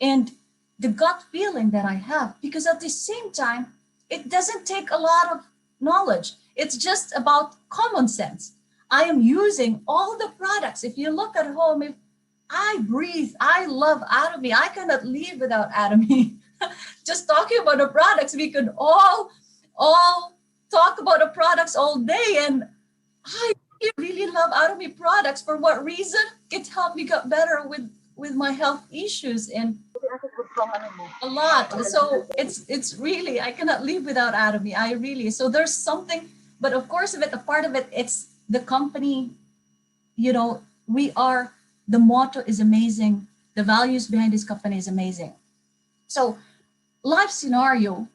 And the gut feeling that I have, because at the same time, it doesn't take a lot of knowledge. It's just about common sense. I am using all the products. If you look at home, if I love Atomy. I cannot live without Atomy. Just talking about the products, we could all talk about the products all day. And I really love Atomy products. For what reason? It helped me get better with my health issues and a lot. So it's really, I cannot live without Atomy. So there's something, but of course a part of it, it's the company, the motto is amazing. The values behind this company is amazing. So the life scenario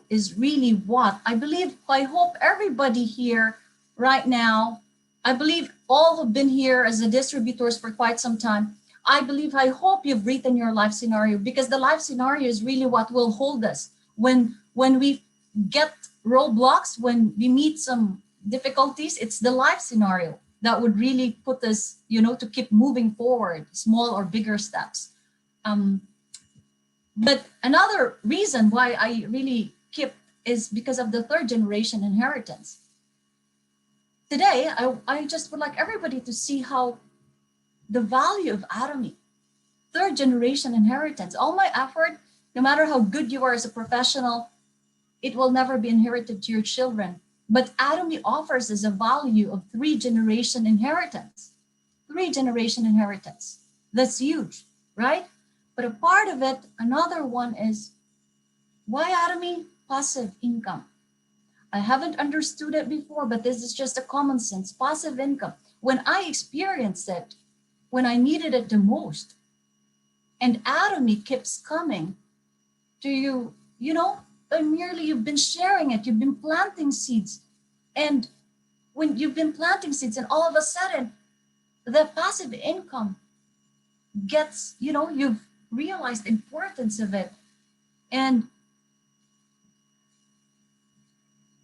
is really what I hope everybody here right now, I believe all who've been here as the distributors for quite some time, I hope you've written your life scenario, because the life scenario is really what will hold us when we get roadblocks, when we meet some difficulties. It's the life scenario that would really put us, to keep moving forward, small or bigger steps. But another reason why I really keep is because of the third generation inheritance. Today, I just would like everybody to see how the value of Atomy, third generation inheritance, all my effort, no matter how good you are as a professional, it will never be inherited to your children. But Atomy offers us a value of 3-generation inheritance. 3-generation inheritance. That's huge, right? But a part of it, another one is, why Atomy? Passive income. I haven't understood it before, but this is just a common sense. Passive income. When I experienced it, when I needed it the most, and Atomy keeps coming to you, merely you've been sharing it, you've been planting seeds. And when you've been planting seeds and all of a sudden, the passive income gets, you've realized the importance of it. And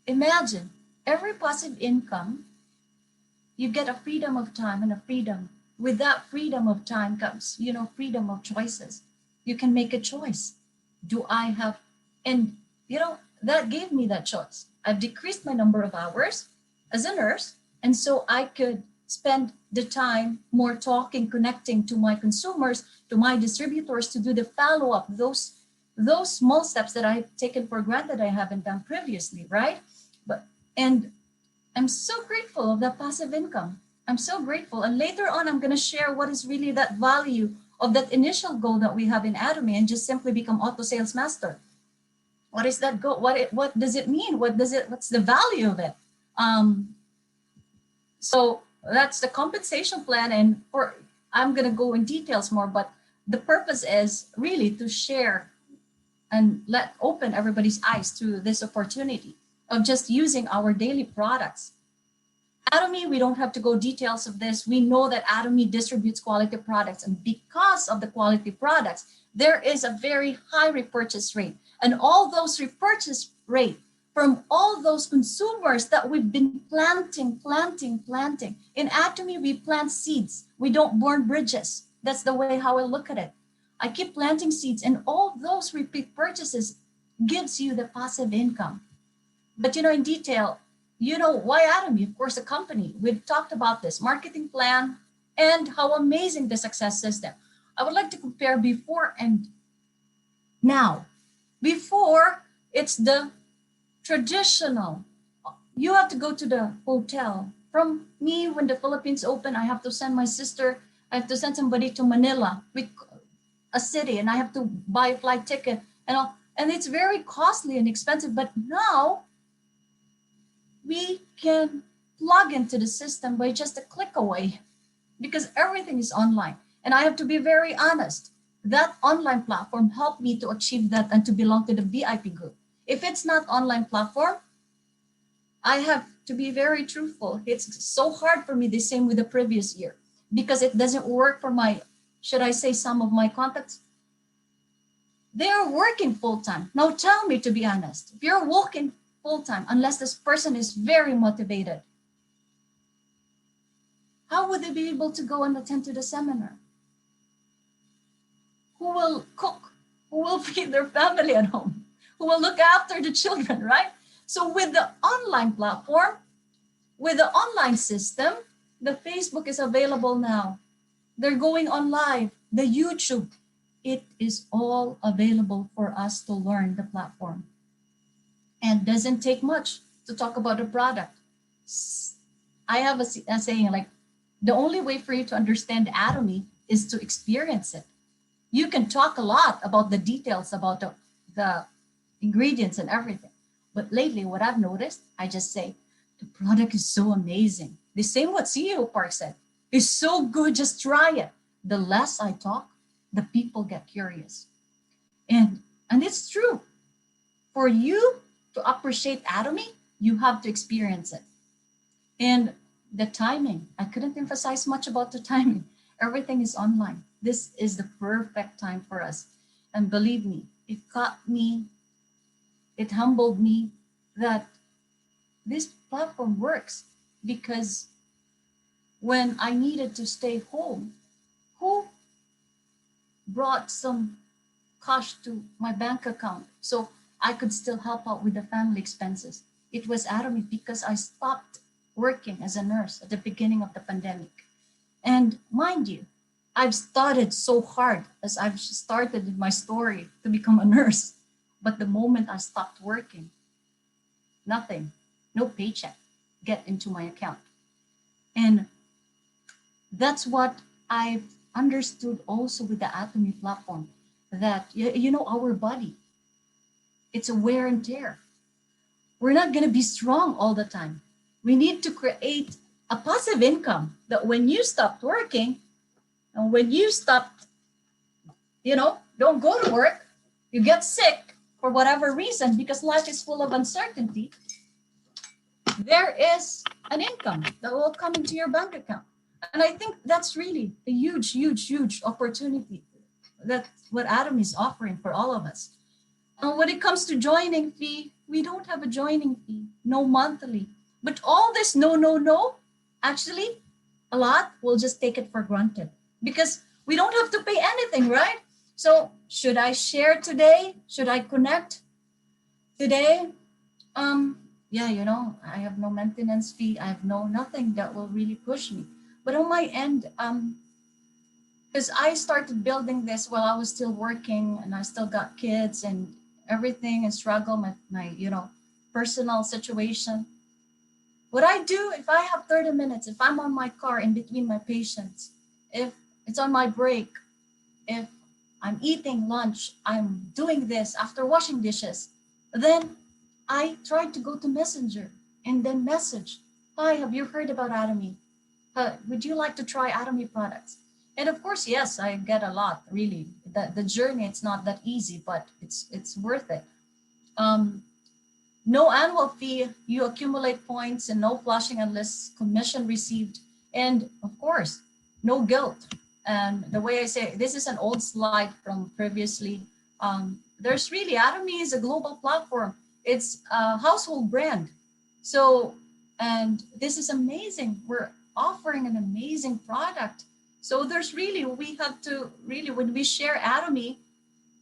imagine every passive income You get a freedom of time and a freedom. With that freedom of time comes, freedom of choices. You can make a choice. Do I have, and that gave me that choice. I've decreased my number of hours as a nurse, and so I could spend the time more talking, connecting to my consumers, to my distributors, to do the follow-up, those small steps that I've taken for granted I haven't done previously, right? And I'm so grateful of that passive income. I'm so grateful. And later on, I'm going to share what is really that value of that initial goal that we have in Atomy, and just simply become auto sales master. What is that goal? What does it mean? What's the value of it? So that's the compensation plan. And I'm going to go in details more, but the purpose is really to share and open everybody's eyes to this opportunity of just using our daily products. Atomy, we don't have to go details of this. We know that Atomy distributes quality products, and because of the quality products, there is a very high repurchase rate. And all those repurchase rate from all those consumers that we've been planting. In Atomy, we plant seeds. We don't burn bridges. That's the way how I look at it. I keep planting seeds, and all those repeat purchases gives you the passive income. But in detail, why Atomy? Of course, a company. We've talked about this marketing plan and how amazing the success system. I would like to compare before and now. Before, it's the traditional. You have to go to the hotel. From me, when the Philippines open, I have to send my sister, I have to send somebody to Manila, a city, and I have to buy a flight ticket and all. And it's very costly and expensive. But now, we can plug into the system by just a click away, because everything is online. And I have to be very honest, that online platform helped me to achieve that and to belong to the VIP group. If it's not online platform, I have to be very truthful. It's so hard for me, the same with the previous year, because it doesn't work for some of my contacts. They are working full-time. Now tell me, to be honest, if you're working full-time, unless this person is very motivated, how would they be able to go and attend to the seminar? Who will cook? Who will feed their family at home? Who will look after the children, right? So with the online platform, with the online system, the Facebook is available now. They're going on live, the YouTube. It is all available for us to learn the platform. And doesn't take much to talk about the product. I have a saying, like, the only way for you to understand Atomy is to experience it. You can talk a lot about the details, about the ingredients and everything. But lately, what I've noticed, I just say, the product is so amazing. The same what CEO Park said. It's so good, just try it. The less I talk, the people get curious. And it's true. For you to appreciate Atomy, you have to experience it. And the timing, I couldn't emphasize much about the timing. Everything is online. This is the perfect time for us. And believe me, it humbled me that this platform works, because when I needed to stay home, who brought some cash to my bank account so I could still help out with the family expenses? It was Atomy, because I stopped working as a nurse at the beginning of the pandemic. And mind you, I've started so hard, as I've started in my story, to become a nurse. But the moment I stopped working, nothing, no paycheck get into my account. And that's what I've understood also with the Atomy platform, that our body, it's a wear and tear. We're not going to be strong all the time. We need to create a passive income that when you stopped working, and when you stopped, don't go to work, you get sick for whatever reason, because life is full of uncertainty, there is an income that will come into your bank account. And I think that's really a huge, huge, huge opportunity. That's what Atomy is offering for all of us. And when it comes to joining fee, we don't have a joining fee, no monthly. But all this, no, Actually, a lot will just take it for granted because we don't have to pay anything, right? So should I share today? Should I connect today? Yeah, I have no maintenance fee. I have nothing that will really push me. But on my end, because I started building this while I was still working and I still got kids and everything and struggle, my personal situation. What I do if I have 30 minutes, if I'm on my car in between my patients, if it's on my break, if I'm eating lunch, I'm doing this after washing dishes, then I try to go to Messenger and then message, hi, have you heard about Atomy? Would you like to try Atomy products? And of course, yes, I get a lot, really. The journey, it's not that easy, but it's worth it. No annual fee, you accumulate points and no flashing unless commission received. And of course, no guilt. And the way I say, this is an old slide from previously. There's really, Atomy is a global platform. It's a household brand. So, and this is amazing. We're offering an amazing product. So there's really, we have to really, when we share Atomy,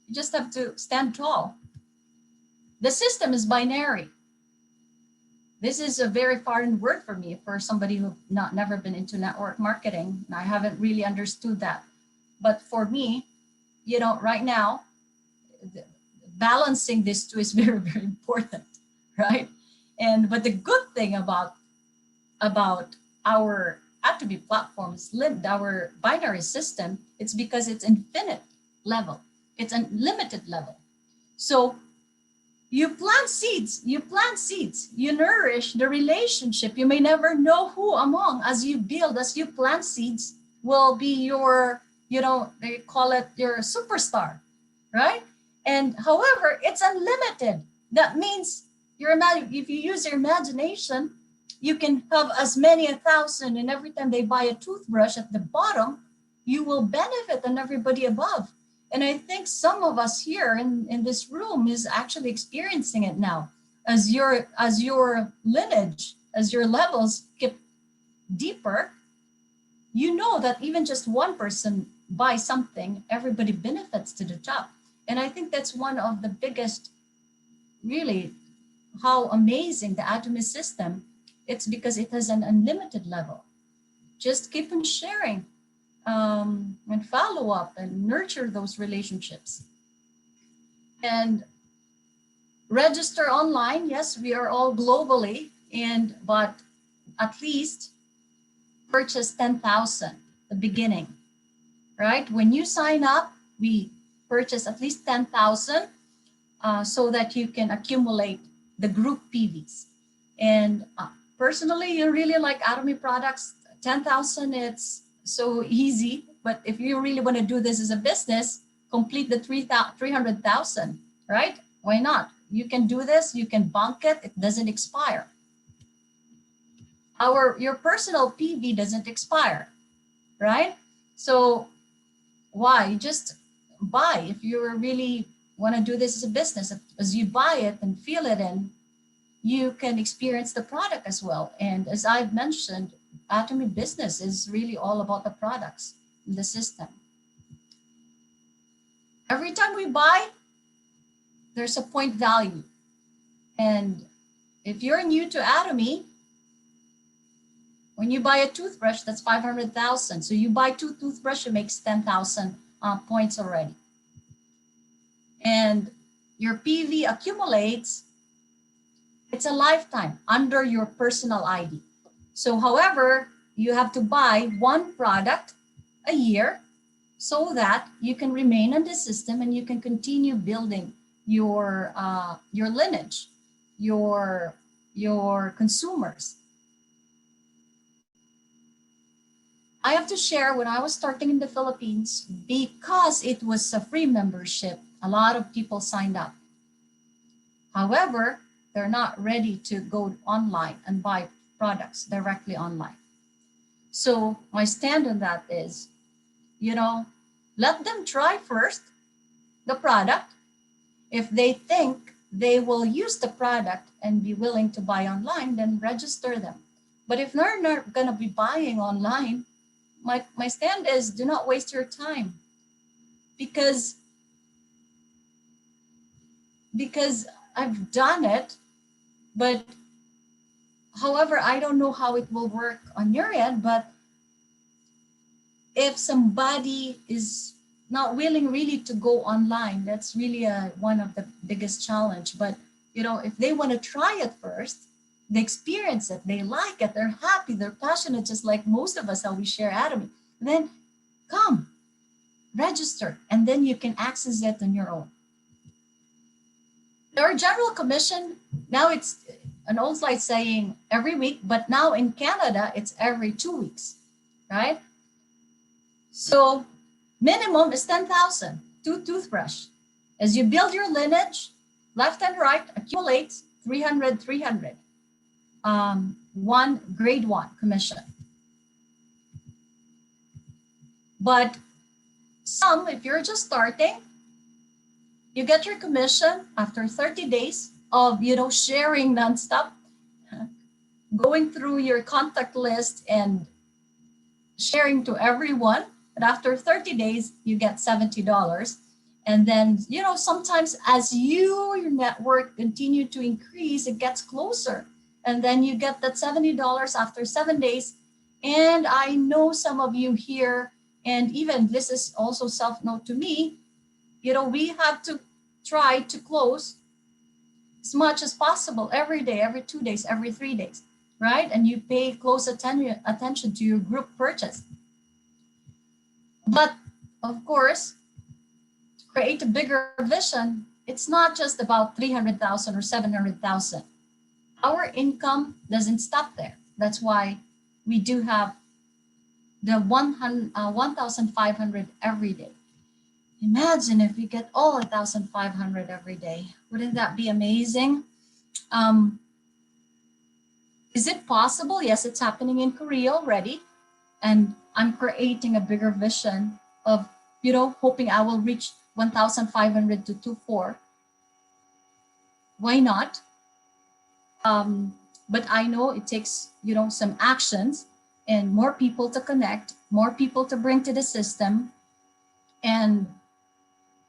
you just have to stand tall. The system is binary. This is a very foreign word for me, for somebody who never been into network marketing. And I haven't really understood that. But for me, right now, balancing these two is very, very important, right? But the good thing about our Atomy platforms, our binary system, it's because it's infinite level. It's unlimited level. So you plant seeds, you nourish the relationship. You may never know who among, as you plant seeds, will be your, they call it your superstar, right? And however, it's unlimited. That means if you use your imagination, you can have as many 1,000, and every time they buy a toothbrush at the bottom, you will benefit on everybody above. And I think some of us here in this room is actually experiencing it now. As your lineage, as your levels get deeper, you know that even just one person buys something, everybody benefits to the top. And I think that's one of the biggest, really, how amazing the Atomy system. It's because it has an unlimited level. Just keep on sharing. And follow up and nurture those relationships. And register online. Yes, we are all globally, but at least purchase 10,000, the beginning, right? When you sign up, we purchase at least 10,000 so that you can accumulate the group PVs. And personally, you really like Atomy products. 10,000, it's so easy. But if you really want to do this as a business, complete the 300,000, right? Why not? You can do this. You can bank it. It doesn't expire. Your personal PV doesn't expire, right? So why? Just buy. If you really want to do this as a business, as you buy it and feel it in, you can experience the product as well. And as I've mentioned, Atomy business is really all about the products in the system. Every time we buy, there's a point value. And if you're new to Atomy, when you buy a toothbrush, that's 500,000. So you buy 2 toothbrushes, it makes 10,000 points already. And your PV accumulates, it's a lifetime under your personal ID. So however, you have to buy one product a year so that you can remain in the system and you can continue building your lineage, your consumers. I have to share, when I was starting in the Philippines, because it was a free membership, a lot of people signed up. However, they're not ready to go online and buy products directly online. So my stand on that is, let them try first the product. If they think they will use the product and be willing to buy online, then register them. But if they're not going to be buying online, my stand is do not waste your time, because I've done it, but however, I don't know how it will work on your end, but if somebody is not willing really to go online, that's really one of the biggest challenge. But if they want to try it first, they experience it, they like it, they're happy, they're passionate, just like most of us how we share Atomy, then come register, and then you can access it on your own. Our general commission, now it's an old slide saying every week, but now in Canada it's every 2 weeks, right? So minimum is 10,000, 2 toothbrush. As you build your lineage, left and right accumulates 300, 300. One grade 1 commission. But some, if you're just starting, you get your commission after 30 days of sharing nonstop, going through your contact list and sharing to everyone. And after 30 days, you get $70. And then, sometimes as your network continue to increase, it gets closer. And then you get that $70 after 7 days. And I know some of you here, and even this is also self-note to me, we have to try to close as much as possible every day, every 2 days, every 3 days, right? And you pay close attention to your group purchase. But of course, to create a bigger vision, it's not just about 300,000 or 700,000. Our income doesn't stop there. That's why we do have the 1,500 every day. Imagine if we get all 1,500 every day. Wouldn't that be amazing? Is it possible? Yes, it's happening in Korea already. And I'm creating a bigger vision of, hoping I will reach 1,500 to 2,400. Why not? But I know it takes, some actions and more people to connect, more people to bring to the system.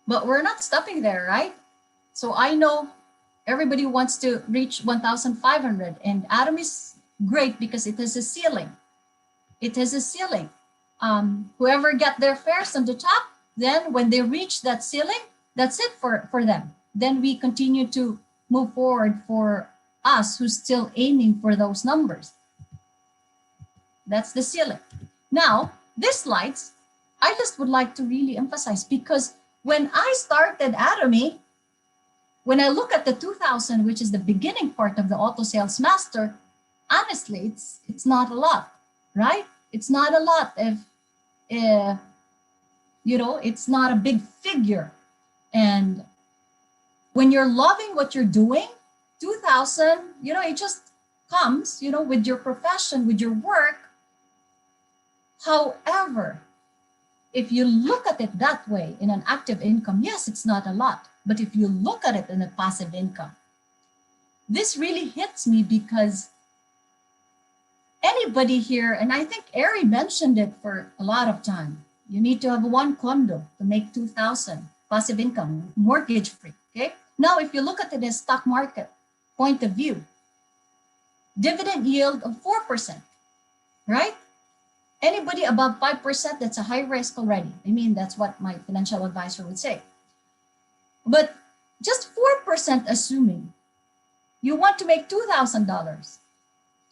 But we're not stopping there, right? So I know everybody wants to reach 1,500, and Atom is great because it has a ceiling. It has a ceiling. Whoever get there first on the top, then when they reach that ceiling, that's it for them. Then we continue to move forward for us who's still aiming for those numbers. That's the ceiling. Now, these slides, I just would like to really emphasize, because when I started Atomy, when I look at the 2,000, which is the beginning part of the Auto Sales Master, honestly, it's not a lot, right? It's not a lot if it's not a big figure. And when you're loving what you're doing, 2,000, it just comes, with your profession, with your work. However, if you look at it that way in an active income, yes, it's not a lot. But if you look at it in a passive income, this really hits me, because anybody here, and I think Ari mentioned it for a lot of time, you need to have one condo to make 2,000 passive income, mortgage free, okay? Now, if you look at it in a stock market point of view, dividend yield of 4%, right? Anybody above 5%, that's a high risk already. I mean, that's what my financial advisor would say. But just 4% assuming you want to make $2,000.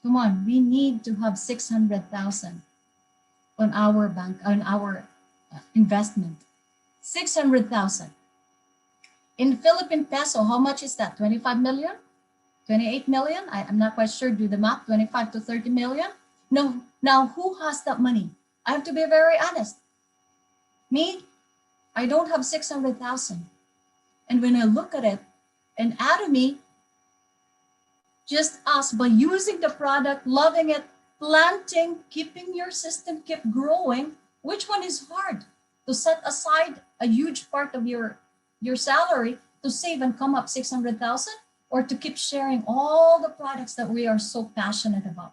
Come on, we need to have 600,000 on our bank, on our investment. 600,000. In Philippine peso, how much is that? 25 million? 28 million? I'm not quite sure. Do the math. 25 to 30 million? No. Now, who has that money? I have to be very honest. Me, I don't have 600,000. And when I look at it, and Atomy, just us, by using the product, loving it, planting, keeping your system, keep growing, which one is hard? To set aside a huge part of your salary to save and come up 600,000, or to keep sharing all the products that we are so passionate about?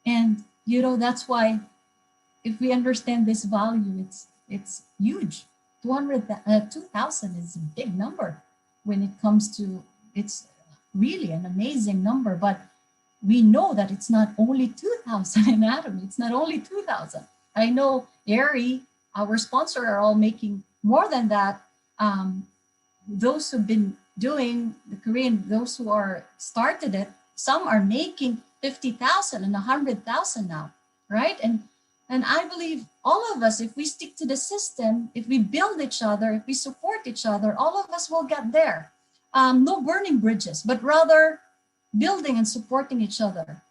And that's why if we understand this value, it's huge. 2,000 is a big number when it comes to, it's really an amazing number, but we know that it's not only 2,000 in Atomy. It's not only 2,000. I know Ari, our sponsor, are all making more than that. Those who've been doing the Korean, those who are started it, some are making 50,000 and 100,000 now, right? And I believe all of us, if we stick to the system, if we build each other, if we support each other, all of us will get there. No burning bridges, but rather building and supporting each other.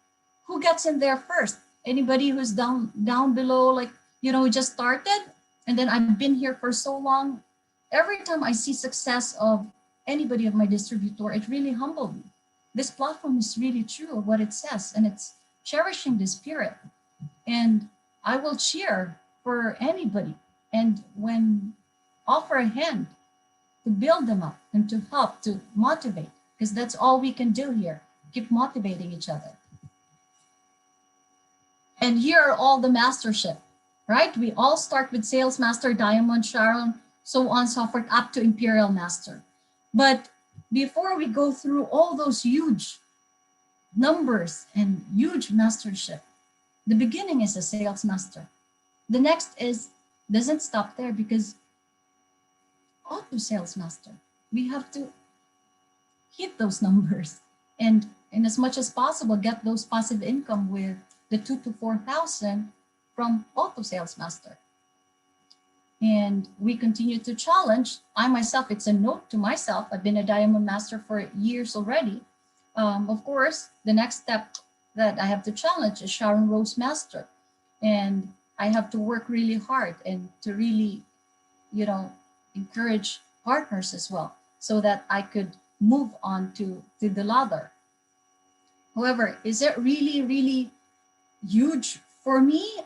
Who gets in there first? Anybody who's down below, like, we just started, and then I've been here for so long. Every time I see success of anybody of my distributor, it really humbled me. This platform is really true of what it says, and it's cherishing the spirit. And I will cheer for anybody, and when offer a hand to build them up and to help, to motivate, because that's all we can do here. Keep motivating each other. And here are all the mastership, right? We all start with Sales Master, Diamond, Sharon, so on and so forth, up to Imperial Master. But before we go through all those huge numbers and huge mastership, the beginning is a Sales Master. The next doesn't stop there, because auto Sales Master, we have to hit those numbers and as much as possible get those passive income with the 2,000 to 4,000 from auto Sales Master. And we continue to challenge. I myself, it's a note to myself. I've been a Diamond Master for years already. Of course, the next step that I have to challenge is Sharon Rose Master. And I have to work really hard and to really, encourage partners as well, so that I could move on to the ladder. However, is it really, really huge for me?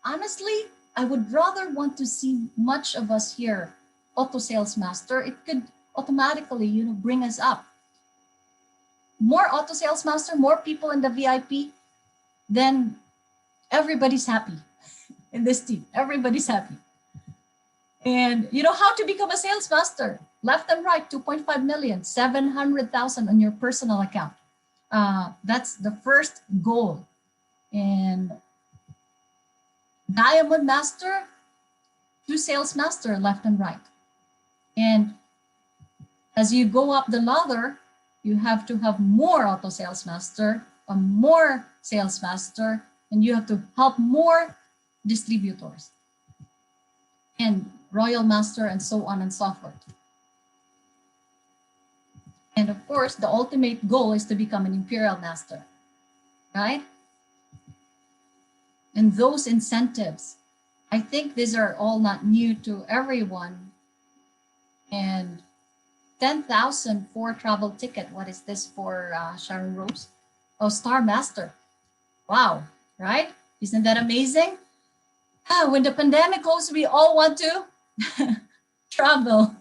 Honestly, I would rather want to see much of us here, auto Sales Master. It could automatically, bring us up. More auto Sales Master, more people in the VIP, then everybody's happy in this team. Everybody's happy. And how to become a Sales Master. Left and right, 2.5 million, 700,000 on your personal account. That's the first goal. And Diamond Master, 2 Sales Master, left and right. And as you go up the ladder, you have to have more auto Sales Master, a more Sales Master, and you have to help more distributors and Royal Master, and so on and so forth. And of course, the ultimate goal is to become an Imperial Master, right? And those incentives, I think these are all not new to everyone. And 10,000 for travel ticket. What is this for, Sharon Rose? Oh, Star Master. Wow, right? Isn't that amazing? When the pandemic goes, we all want to travel.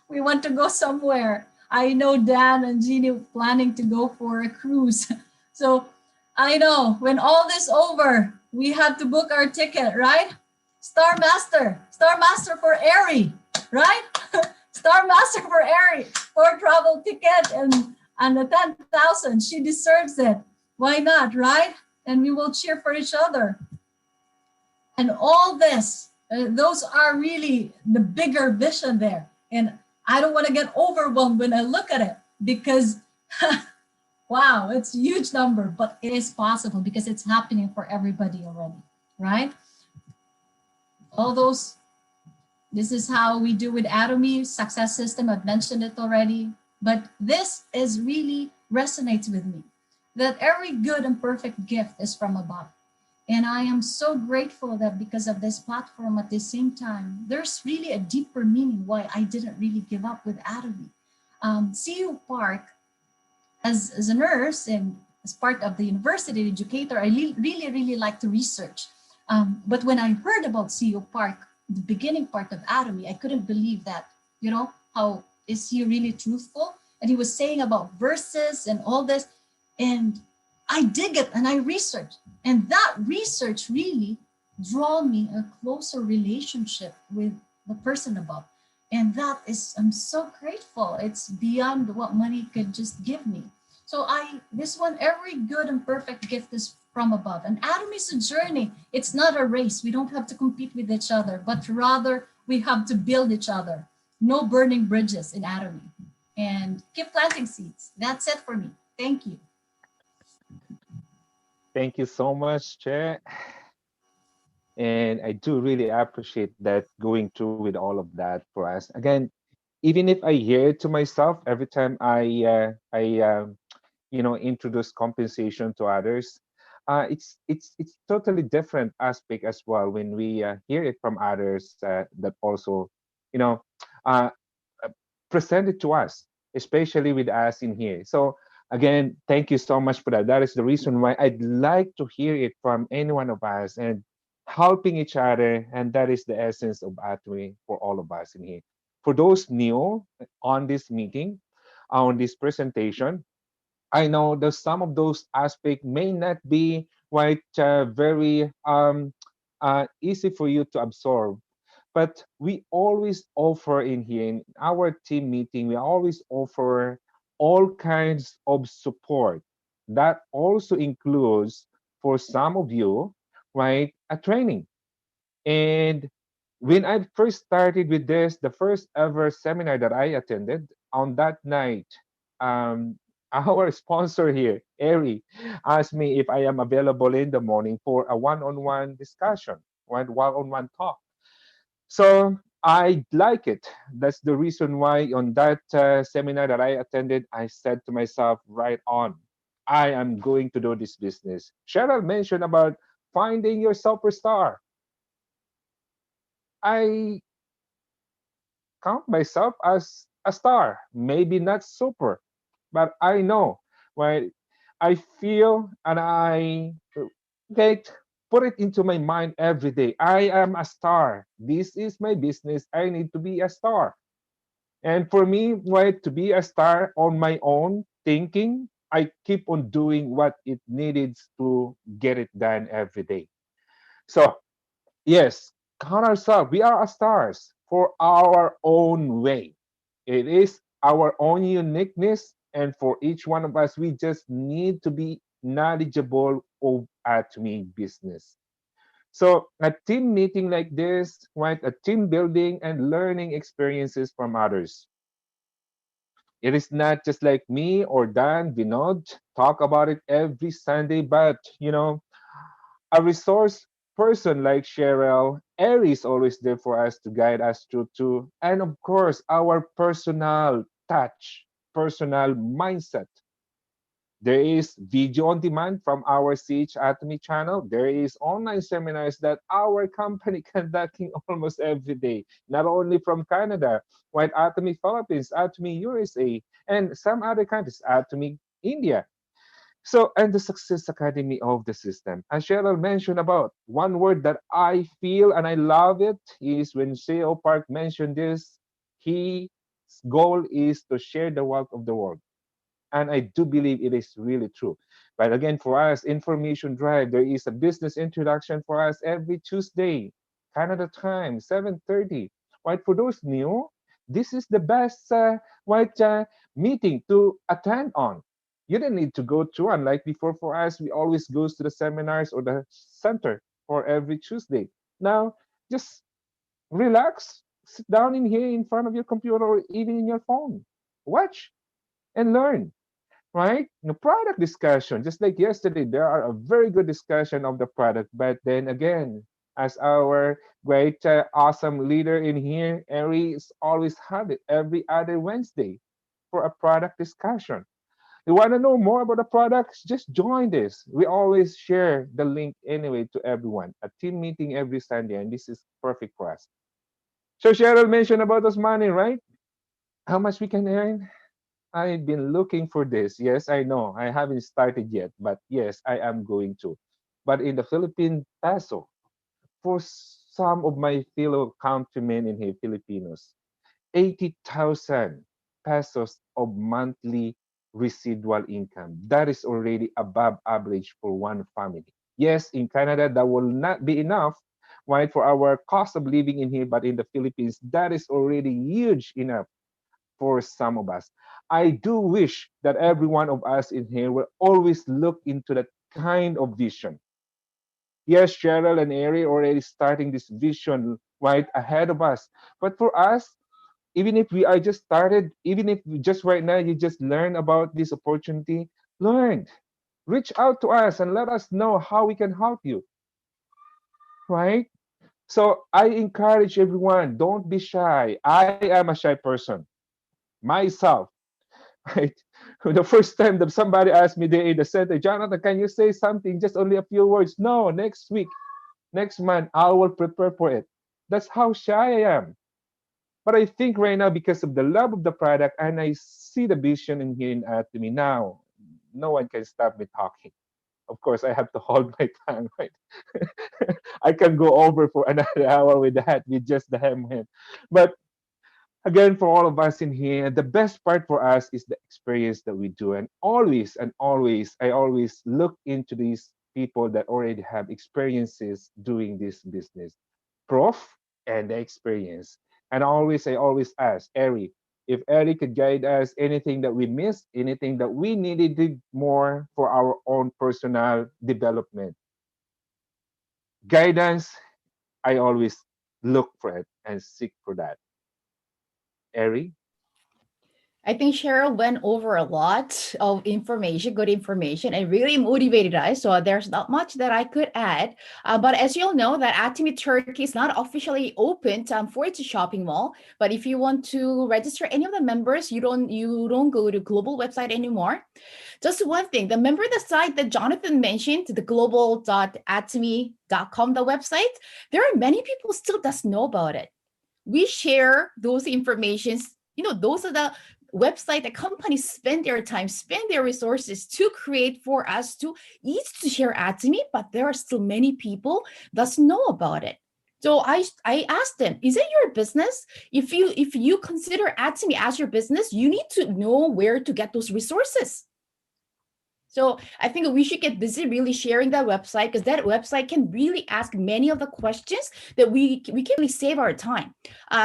We want to go somewhere. I know Dan and Jeannie planning to go for a cruise. So I know when all this over, we have to book our ticket, right? Star Master for Ari, right? Star Master for Ari for travel ticket and the 10,000. She deserves it. Why not, right? And we will cheer for each other. And all this, those are really the bigger vision there. And I don't want to get overwhelmed when I look at it, because wow, it's a huge number, but it is possible because it's happening for everybody already, right? All those, this is how we do with Atomy success system. I've mentioned it already, but this is really resonates with me, that every good and perfect gift is from above. And I am so grateful that because of this platform, at the same time, there's really a deeper meaning why I didn't really give up with Atomy. CU Park, as a nurse and as part of the university educator, I really like to research. But when I heard about CU Park, the beginning part of Atomy, I couldn't believe that, how is he really truthful? And he was saying about verses and all this. And I dig it and I research. And that research really draw me a closer relationship with the person above. And that is, I'm so grateful. It's beyond what money could just give me. So this one, every good and perfect gift is from above. And Adam is a journey. It's not a race. We don't have to compete with each other, but rather we have to build each other. No burning bridges in Atomy. And keep planting seeds. That's it for me. Thank you. Thank you so much, Chair. And I do really appreciate that going through with all of that for us. Again, even if I hear it to myself every time I introduce compensation to others, it's totally different aspect as well when we hear it from others that also you know uh, uh, present it to us, especially with us in here. So again, thank you so much for that. That is the reason why I'd like to hear it from any one of us and helping each other, and that is the essence of Atomy for all of us in here. For those new on this meeting, on this presentation, I know that some of those aspects may not be quite very easy for you to absorb, but we always offer in here in our team meeting, we always offer all kinds of support. That also includes for some of you, right, a training. And when I first started with this, the first ever seminar that I attended, on that night, um, our sponsor here, Ari, asked me if I am available in the morning for a one-on-one discussion, right, one-on-one talk. So I like it. That's the reason why on that seminar that I attended, I said to myself, right on, I am going to do this business. Cheryl mentioned about finding your superstar. I count myself as a star, maybe not super, but I know, right? I feel and I get put it into my mind every day. I am a star. This is my business. I need to be a star. And for me, right, to be a star on my own thinking, I keep on doing what it needed to get it done every day. So yes, count ourselves. We are stars for our own way. It is our own uniqueness, and for each one of us, we just need to be knowledgeable of Atomy business. So a team meeting like this, right? A team building and learning experiences from others. It is not just like me or Dan, Vinod, talk about it every Sunday, but a resource person like Cheryl, Ari is always there for us to guide us through too. And of course, our personal touch, personal mindset. There is video on demand from our CH Atomy channel. There is online seminars that our company conducting almost every day, not only from Canada, White Atomy Philippines, Atomy USA, and some other countries, Atomy India. So, and the Success Academy of the system. As Cheryl mentioned about, one word that I feel and I love it is when CEO Park mentioned this, his goal is to share the wealth of the world. And I do believe it is really true. But again, for us, Information Drive, there is a business introduction for us every Tuesday, Canada time, 7:30. Right, for those new, this is the best meeting to attend on. You don't need to go to, unlike before for us, we always goes to the seminars or the center for every Tuesday. Now, just relax, sit down in here in front of your computer or even in your phone. Watch and learn, right? The product discussion, just like yesterday, there are a very good discussion of the product. But then again, as our great, awesome leader in here, Ari is always have it every other Wednesday for a product discussion. You want to know more about the products? Just join this. We always share the link anyway to everyone. A team meeting every Sunday, and this is perfect for us. So Cheryl mentioned about this money, right? How much we can earn? I've been looking for this. Yes, I know. I haven't started yet, but yes, I am going to. But in the Philippine peso, for some of my fellow countrymen in here, Filipinos, 80,000 pesos of monthly residual income. That is already above average for one family. Yes, in Canada, that will not be enough, right, for our cost of living in here, but in the Philippines, that is already huge enough for some of us. I do wish that every one of us in here will always look into that kind of vision. Yes, Cheryl and Ari already starting this vision right ahead of us. But for us, even if we are just started, even if just right now you just learn about this opportunity, learn, reach out to us and let us know how we can help you, right? So I encourage everyone, don't be shy. I am a shy person myself, right? The first time that somebody asked me there in the center, Jonathan, can you say something? Just only a few words. No, next week, next month, I will prepare for it. That's how shy I am. But I think right now, because of the love of the product, and I see the vision in here in Atomy now, no one can stop me talking. Of course, I have to hold my tongue, right? I can go over for another hour with that, with just the ham. But again, for all of us in here, the best part for us is the experience that we do. And always, I always look into these people that already have experiences doing this business, proof and the experience. And I always ask Eric, if Eric could guide us anything that we missed, anything that we needed to more for our own personal development. Guidance, I always look for it and seek for that. Eric? I think Cheryl went over a lot of information, good information, and really motivated us. So there's not much that I could add. But as you'll know, that Atomy Turkey is not officially opened for its shopping mall. But if you want to register any of the members, you don't go to global website anymore. Just one thing, remember the site that Jonathan mentioned, the global.atomy.com, the website. There are many people still doesn't know about it. We share those informations. Those are the website that companies spend their time, spend their resources to create for us to each to share Atomy, but there are still many people doesn't know about it. So I asked them, is it your business? If you consider Atomy as your business, you need to know where to get those resources. So I think we should get busy really sharing that website, because that website can really ask many of the questions that we can really save our time.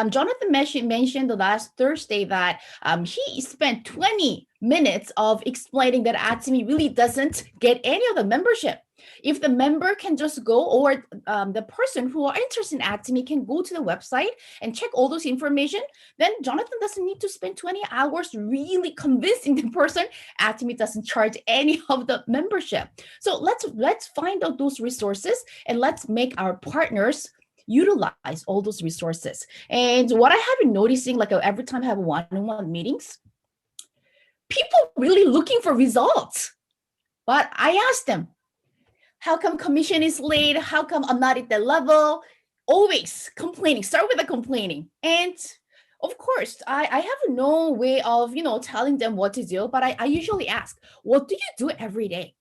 Jonathan mentioned the last Thursday that he spent 20 minutes of explaining that Atomy really doesn't get any of the membership. If the member can just go, or the person who are interested in Atomy can go to the website and check all those information, then Jonathan doesn't need to spend 20 hours really convincing the person Atomy doesn't charge any of the membership. So let's find out those resources, and let's make our partners utilize all those resources. And what I have been noticing, like every time I have one-on-one meetings, people really looking for results. But I asked them, how come commission is late? How come I'm not at that level? Always complaining. Start with the complaining. And of course, I have no way of, telling them what to do, but I usually ask, what do you do every day?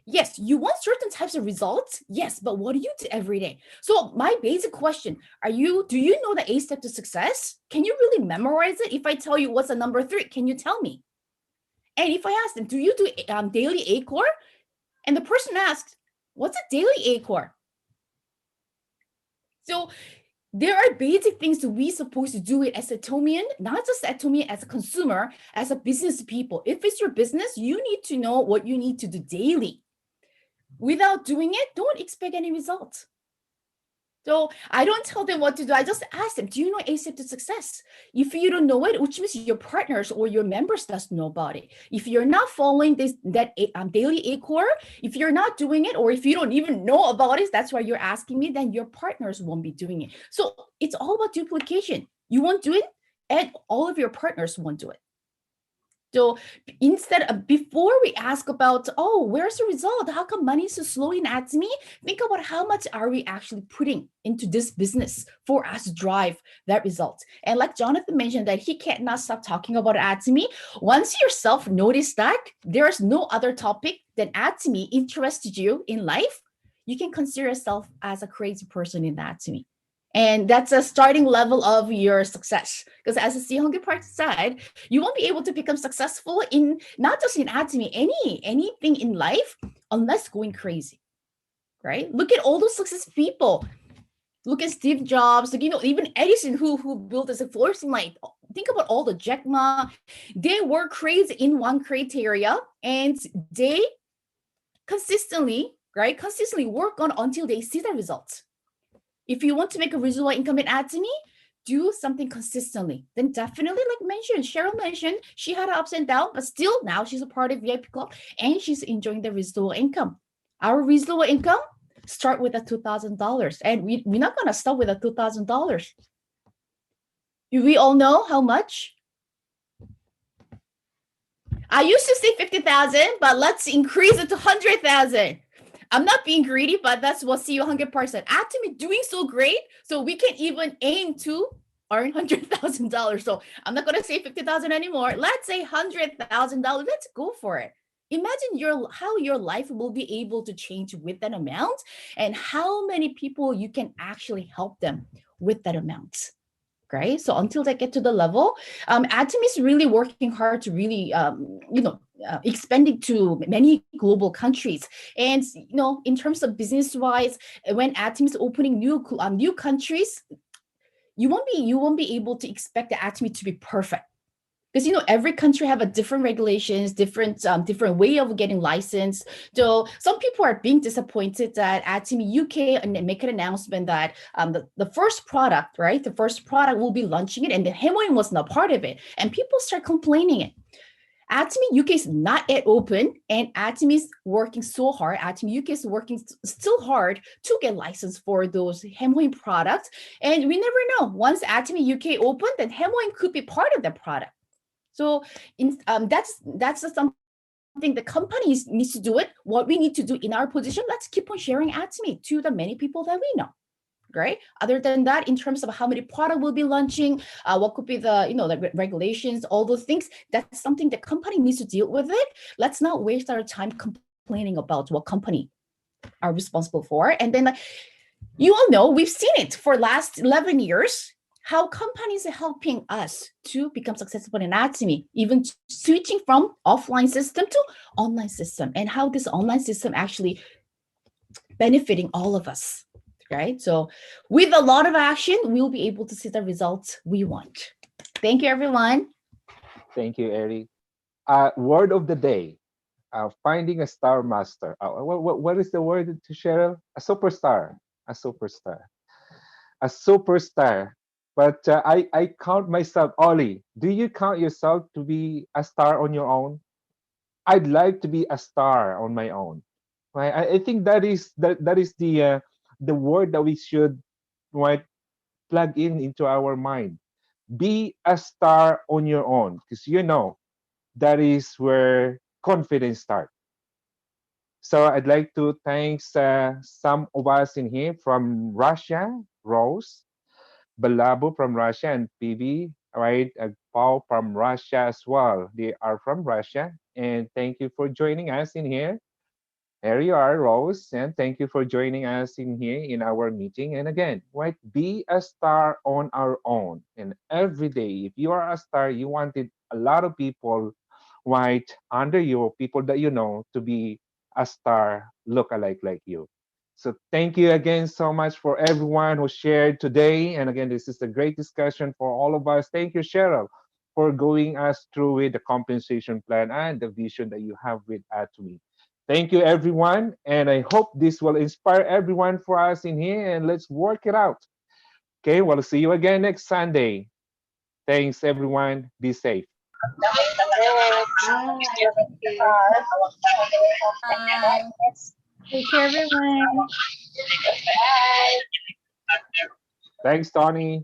Yes, you want certain types of results. Yes, but what do you do every day? So my basic question, do you know the A step to success? Can you really memorize it? If I tell you what's the number 3, can you tell me? And if I ask them, do you do daily ACOR? And the person asks, what's a daily ACOR? So there are basic things that we're supposed to do it as Atomian, not just Atomian as a consumer, as a business people. If it's your business, you need to know what you need to do daily. Without doing it, don't expect any results. So I don't tell them what to do. I just ask them, do you know A step to success? If you don't know it, which means your partners or your members doesn't know about it. If you're not following that daily ACOR, if you're not doing it, or if you don't even know about it, that's why you're asking me, then your partners won't be doing it. So it's all about duplication. You won't do it, and all of your partners won't do it. So before we ask about, where's the result? How come money is so slow in Atomy? Think about how much are we actually putting into this business for us to drive that result. And like Jonathan mentioned, that he cannot stop talking about Atomy. Once yourself notice that there's no other topic than Atomy interested you in life, you can consider yourself as a crazy person in Atomy. And that's a starting level of your success. Because as the Hongkong Park said, you won't be able to become successful in not just in Atomy, anything in life unless going crazy, right? Look at all those success people. Look at Steve Jobs, like, even Edison, who built this fluorescent light. Think about all the Jack Ma. They were crazy in one criteria, and they consistently work on until they see the results. If you want to make a residual income in Atomy, do something consistently. Then definitely, like Cheryl mentioned, she had ups and downs, but still now she's a part of VIP Club and she's enjoying the residual income. Our residual income start with a $2,000, and we're not gonna start with a $2,000. We all know how much. I used to say 50,000, but let's increase it to 100,000. I'm not being greedy, but that's what CEO 100% Atomy doing so great, so we can even aim to earn $100,000. So I'm not gonna say 50,000 anymore. Let's say $100,000. Let's go for it. Imagine how your life will be able to change with that amount, and how many people you can actually help them with that amount. Right? So until they get to the level, Atomy is really working hard to really, expanding to many global countries. And in terms of business-wise, when Atomy is opening new countries, you won't be able to expect the Atomy to be perfect. Because every country have a different regulations, different way of getting licensed. So some people are being disappointed that Atomy UK make an announcement that the first product, right? The first product will be launching it, and the Hemoin was not part of it, and people start complaining it. Atomy UK is not yet open, and Atomy is working so hard. Atomy UK is working still hard to get licensed for those Hemoin products, and we never know. Once Atomy UK open, then Hemoin could be part of the product. So that's something the companies needs to do it. What we need to do in our position, let's keep on sharing Atomy to the many people that we know, right? Other than that, in terms of how many product we'll be launching, what could be the regulations, all those things, that's something the company needs to deal with it. Let's not waste our time complaining about what company are responsible for. And then you all know, we've seen it for last 11 years, how companies are helping us to become successful in Atomy, even switching from offline system to online system, and how this online system actually benefiting all of us, right? So with a lot of action, we'll be able to see the results we want. Thank you, everyone. Thank you, Eric. Word of the day. Finding a star master. What is the word to Cheryl? A superstar. A superstar. A superstar. But I count myself, Ollie. Do you count yourself to be a star on your own? I'd like to be a star on my own. Right? I think that is the word that we should, right, plug into our mind. Be a star on your own, because that is where confidence starts. So I'd like to thank some of us in here from Russia, Rose, Balabo from Russia, and PB, right? Paul from Russia as well. They are from Russia. And thank you for joining us in here. There you are, Rose, and thank you for joining us in here in our meeting. And again, right, be a star on our own. And every day, if you are a star, you wanted a lot of people, right, under you, people that you know, to be a star look-alike like you. So thank you again so much for everyone who shared today. And again, this is a great discussion for all of us. Thank you, Cheryl, for going us through with the compensation plan and the vision that you have with Atomy. Thank you, everyone. And I hope this will inspire everyone for us in here. And let's work it out. Okay, we'll see you again next Sunday. Thanks, everyone. Be safe. Take care, everyone. Thanks, Tony.